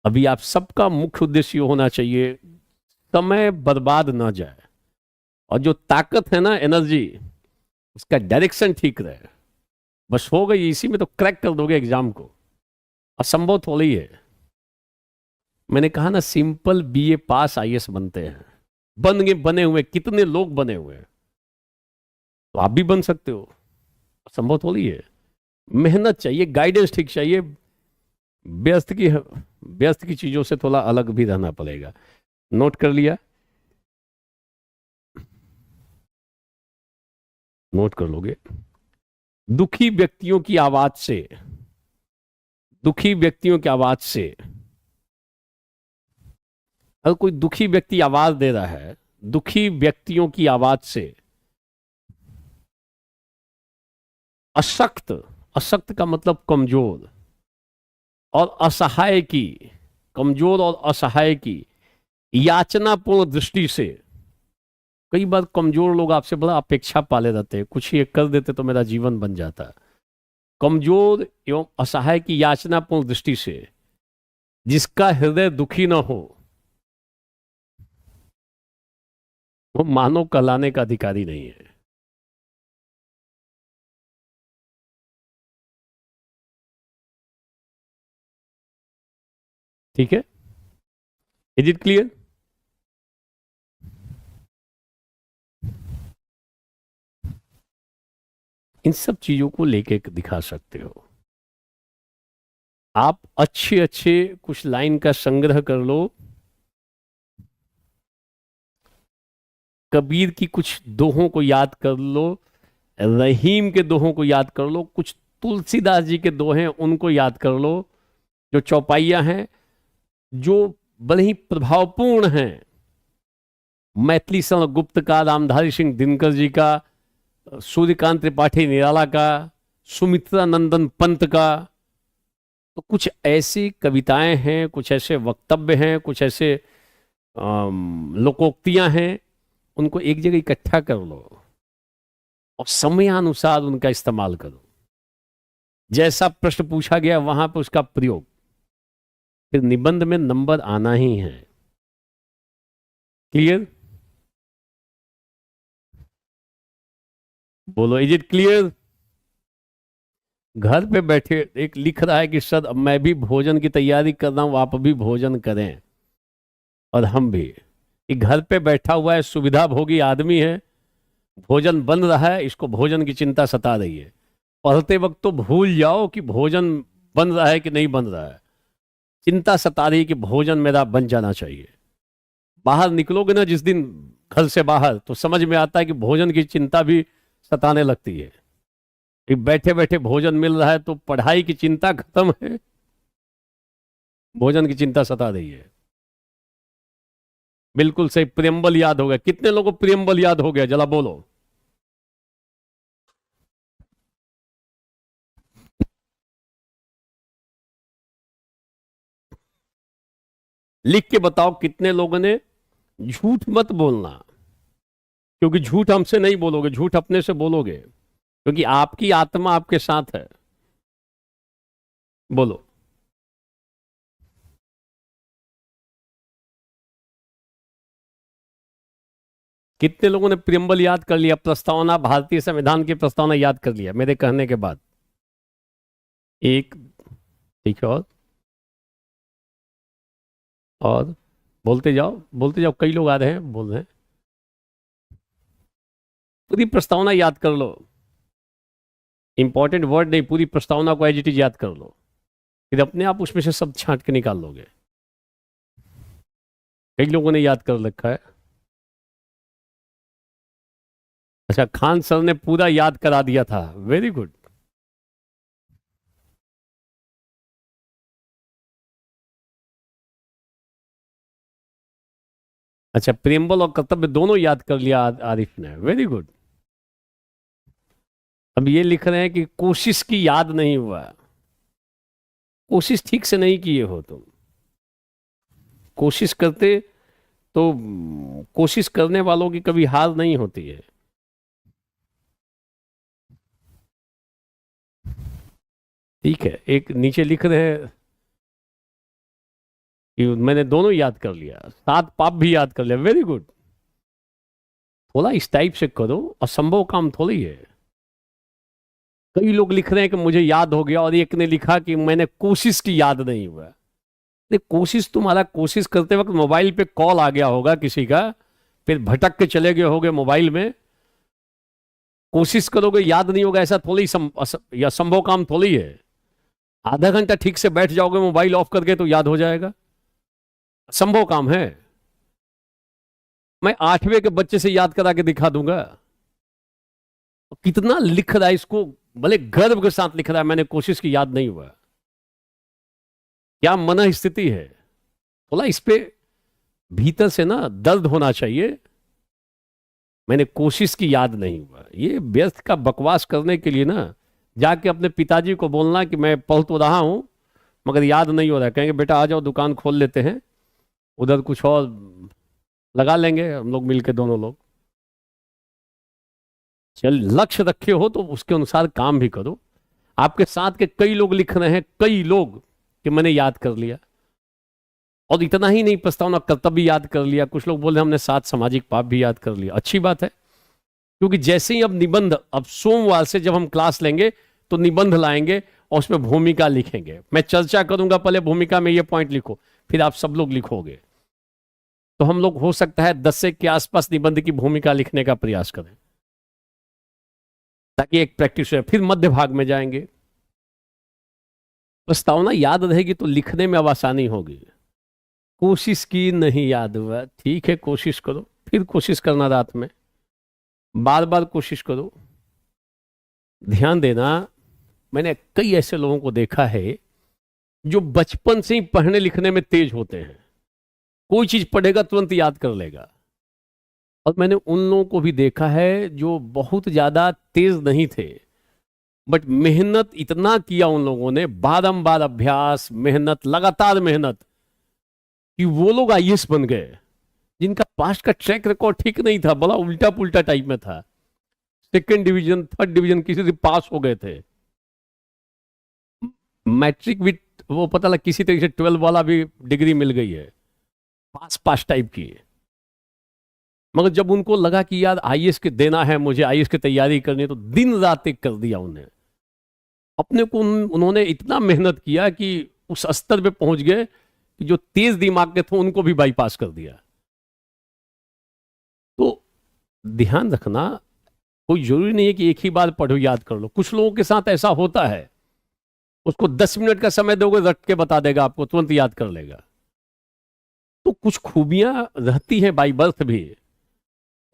अभी आप सबका मुख्य उद्देश्य होना चाहिए समय बर्बाद ना जाए, और जो ताकत है ना, एनर्जी, उसका डायरेक्शन ठीक रहे। बस हो गई, इसी में तो क्रैक कर दोगे एग्जाम को। असंभव थोड़ी है। मैंने कहा ना, सिंपल बीए पास आईएएस बनते हैं, बने हुए कितने लोग बने हुए हैं, तो आप भी बन सकते हो। असंभव थोड़ी है। मेहनत चाहिए, गाइडेंस ठीक चाहिए, व्यस्त की चीजों से थोड़ा अलग भी रहना पड़ेगा। नोट कर लिया? नोट कर लोगे। दुखी व्यक्तियों की आवाज से, दुखी व्यक्तियों की आवाज से, अगर कोई दुखी व्यक्ति आवाज दे रहा है, दुखी व्यक्तियों की आवाज से, अशक्त, अशक्त का मतलब कमजोर और असहाय की, कमजोर और असहाय की याचनापूर्ण दृष्टि से। कई बार कमजोर लोग आपसे बड़ा अपेक्षा पाले रहते हैं, कुछ ये कर देते तो मेरा जीवन बन जाता। कमजोर एवं असहाय की याचनापूर्ण दृष्टि से, जिसका हृदय दुखी ना हो, वो मानव कहलाने का अधिकारी नहीं है। ठीक है? Is it clear? इन सब चीजों को लेके दिखा सकते हो आप। अच्छे अच्छे कुछ लाइन का संग्रह कर लो, कबीर की कुछ दोहों को याद कर लो, रहीम के दोहों को याद कर लो, कुछ तुलसीदास जी के दोहे उनको याद कर लो, जो चौपाइयां हैं, जो बड़े ही प्रभावपूर्ण हैं। मैथिली शरण गुप्त का, रामधारी सिंह दिनकर जी का, सूर्यकांत त्रिपाठी निराला का, सुमित्रा नंदन पंत का। तो कुछ ऐसी कविताएं हैं, कुछ ऐसे वक्तव्य हैं, कुछ ऐसे लोकोक्तियां हैं, उनको एक जगह इकट्ठा कर लो और समयानुसार उनका इस्तेमाल करो। जैसा प्रश्न पूछा गया वहां पर उसका प्रयोग, फिर निबंध में नंबर आना ही है। क्लियर? बोलो, इज इट क्लियर? घर पे बैठे एक लिख रहा है कि सर अब मैं भी भोजन की तैयारी कर रहा हूं, आप भी भोजन करें और हम भी। एक घर पे बैठा हुआ है, सुविधा भोगी आदमी है, भोजन बन रहा है, इसको भोजन की चिंता सता रही है। पढ़ते वक्त तो भूल जाओ कि भोजन बन रहा है कि नहीं बन रहा है, चिंता सता रही है कि भोजन मेरा बन जाना चाहिए। बाहर निकलोगे ना जिस दिन घर से बाहर, तो समझ में आता है कि भोजन की चिंता भी सताने लगती है। बैठे बैठे भोजन मिल रहा है तो पढ़ाई की चिंता खत्म है, भोजन की चिंता सता रही है। बिल्कुल सही। प्रियम्बल याद हो गया? कितने लोगों को प्रियम्बल याद हो गया? जरा बोलो। लिख के बताओ कितने लोगों ने। झूठ मत बोलना, क्योंकि झूठ हमसे नहीं बोलोगे, झूठ अपने से बोलोगे, क्योंकि आपकी आत्मा आपके साथ है। बोलो। कितने लोगों ने प्रियम्बल याद कर लिया? प्रस्तावना, भारतीय संविधान की प्रस्तावना याद कर लिया मेरे कहने के बाद? एक, ठीक है, और बोलते जाओ, बोलते जाओ, कई लोग आ रहे हैं, बोल रहे हैं। पूरी प्रस्तावना याद कर लो, इंपॉर्टेंट वर्ड नहीं, पूरी प्रस्तावना को एज इट इज याद कर लो, फिर अपने आप उसमें से सब छांट के निकाल लोगे। कई लोगों ने याद कर रखा है। अच्छा, खान सर ने पूरा याद करा दिया था, वेरी गुड। अच्छा, प्रेमबल और कर्तव्य दोनों याद कर लिया आरिफ ने, वेरी गुड। अब ये लिख रहे हैं कि कोशिश की याद नहीं हुआ। कोशिश ठीक से नहीं किए हो तुम। कोशिश करते तो कोशिश करने वालों की कभी हार नहीं होती है। ठीक है, एक नीचे लिख रहे हैं कि मैंने दोनों याद कर लिया, 7 पाप भी याद कर लिया, वेरी गुड। थोड़ा इस टाइप से करो, असंभव काम थोड़ी है। कई लोग लिख रहे हैं कि मुझे याद हो गया, और एक ने लिखा कि मैंने कोशिश की, याद नहीं हुआ। नहीं, कोशिश तुम्हारा, कोशिश करते वक्त मोबाइल पे कॉल आ गया होगा किसी का, फिर भटक के चले गए होगे मोबाइल में। कोशिश करोगे याद नहीं होगा, ऐसा थोड़ी या संभव काम थोड़ी है। आधा घंटा ठीक से बैठ जाओगे मोबाइल ऑफ करके तो याद हो जाएगा, संभव काम है। मैं 8वें के बच्चे से याद करा के दिखा दूंगा। कितना लिख रहा है इसको, भले गर्व के साथ लिख रहा है, मैंने कोशिश की, याद नहीं हुआ। क्या मन स्थिति है। बोला इस पे भीतर से ना दर्द होना चाहिए, मैंने कोशिश की, याद नहीं हुआ। ये व्यर्थ का बकवास करने के लिए ना जाके अपने पिताजी को बोलना कि मैं पढ़ तो रहा हूं मगर याद नहीं हो रहा है, कहेंगे बेटा आ जाओ दुकान खोल लेते हैं, उधर कुछ और लगा लेंगे हम लोग मिलके, दोनों लोग। चल, लक्ष्य रखे हो तो उसके अनुसार काम भी करो। आपके साथ के कई लोग लिख रहे हैं, कई लोग, कि मैंने याद कर लिया। और इतना ही नहीं, प्रस्तावना कर्तव्य भी याद कर लिया। कुछ लोग बोले हमने 7 सामाजिक पाप भी याद कर लिया। अच्छी बात है, क्योंकि जैसे ही अब निबंध, अब सोमवार से जब हम क्लास लेंगे तो निबंध लाएंगे और उसमें भूमिका लिखेंगे। मैं चर्चा करूंगा, पहले भूमिका में ये पॉइंट लिखो, फिर आप सब लोग लिखोगे। तो हम लोग हो सकता है 10 के आसपास निबंध की भूमिका लिखने का प्रयास करें, ताकि एक प्रैक्टिस हो। फिर मध्य भाग में जाएंगे। प्रस्तावना याद रहेगी तो लिखने में अब आसानी होगी। कोशिश की, नहीं याद हुआ, ठीक है, कोशिश करो, फिर कोशिश करना, रात में बार बार कोशिश करो। ध्यान देना, मैंने कई ऐसे लोगों को देखा है जो बचपन से ही पढ़ने लिखने में तेज होते हैं, कोई चीज पढ़ेगा तुरंत याद कर लेगा। और मैंने उन लोगों को भी देखा है जो बहुत ज्यादा तेज नहीं थे, बट मेहनत इतना किया उन लोगों ने, बारंबार अभ्यास, मेहनत, लगातार मेहनत, कि वो लोग आईएएस बन गए, जिनका पास्ट का ट्रैक रिकॉर्ड ठीक नहीं था, बड़ा उल्टा पुल्टा टाइप में था, सेकंड डिवीजन, थर्ड डिवीजन किसी से पास हो गए थे। मैट्रिक भी वो पता लगा किसी तरीके से 12 वाला भी डिग्री मिल गई है, पास पास टाइप की। मगर जब उनको लगा कि यार आईएएस के देना है, मुझे आईएएस की तैयारी करनी है, तो दिन रात एक कर दिया उन्हें अपने को। उन्होंने इतना मेहनत किया कि उस स्तर पे पहुंच गए कि जो तेज दिमाग के थे उनको भी बाईपास कर दिया। तो ध्यान रखना, कोई जरूरी नहीं है कि एक ही बार पढ़ो याद कर लो। कुछ लोगों के साथ ऐसा होता है, उसको 10 मिनट का समय दोगे रट के बता देगा, आपको तुरंत याद कर लेगा। तो कुछ खूबियां रहती हैं बाई बर्थ भी,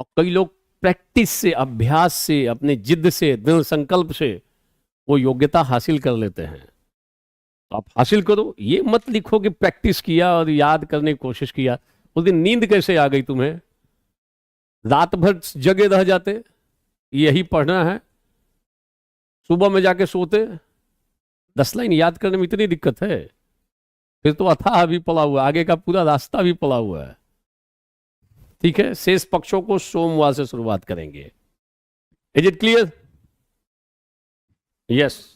और कई लोग प्रैक्टिस से, अभ्यास से, अपने जिद से, दृढ़ संकल्प से वो योग्यता हासिल कर लेते हैं। तो आप हासिल करो, ये मत लिखो कि प्रैक्टिस किया और याद करने की कोशिश किया। उस दिन नींद कैसे आ गई तुम्हें, रात भर जगे रह जाते, यही पढ़ना है, सुबह में जाके सोते। 10 लाइन याद करने में इतनी दिक्कत है, फिर तो अथाह भी पड़ा हुआ, आगे का पूरा रास्ता भी पड़ा हुआ है। ठीक है, शेष पक्षों को सोमवार से शुरुआत करेंगे। Is it clear? यस।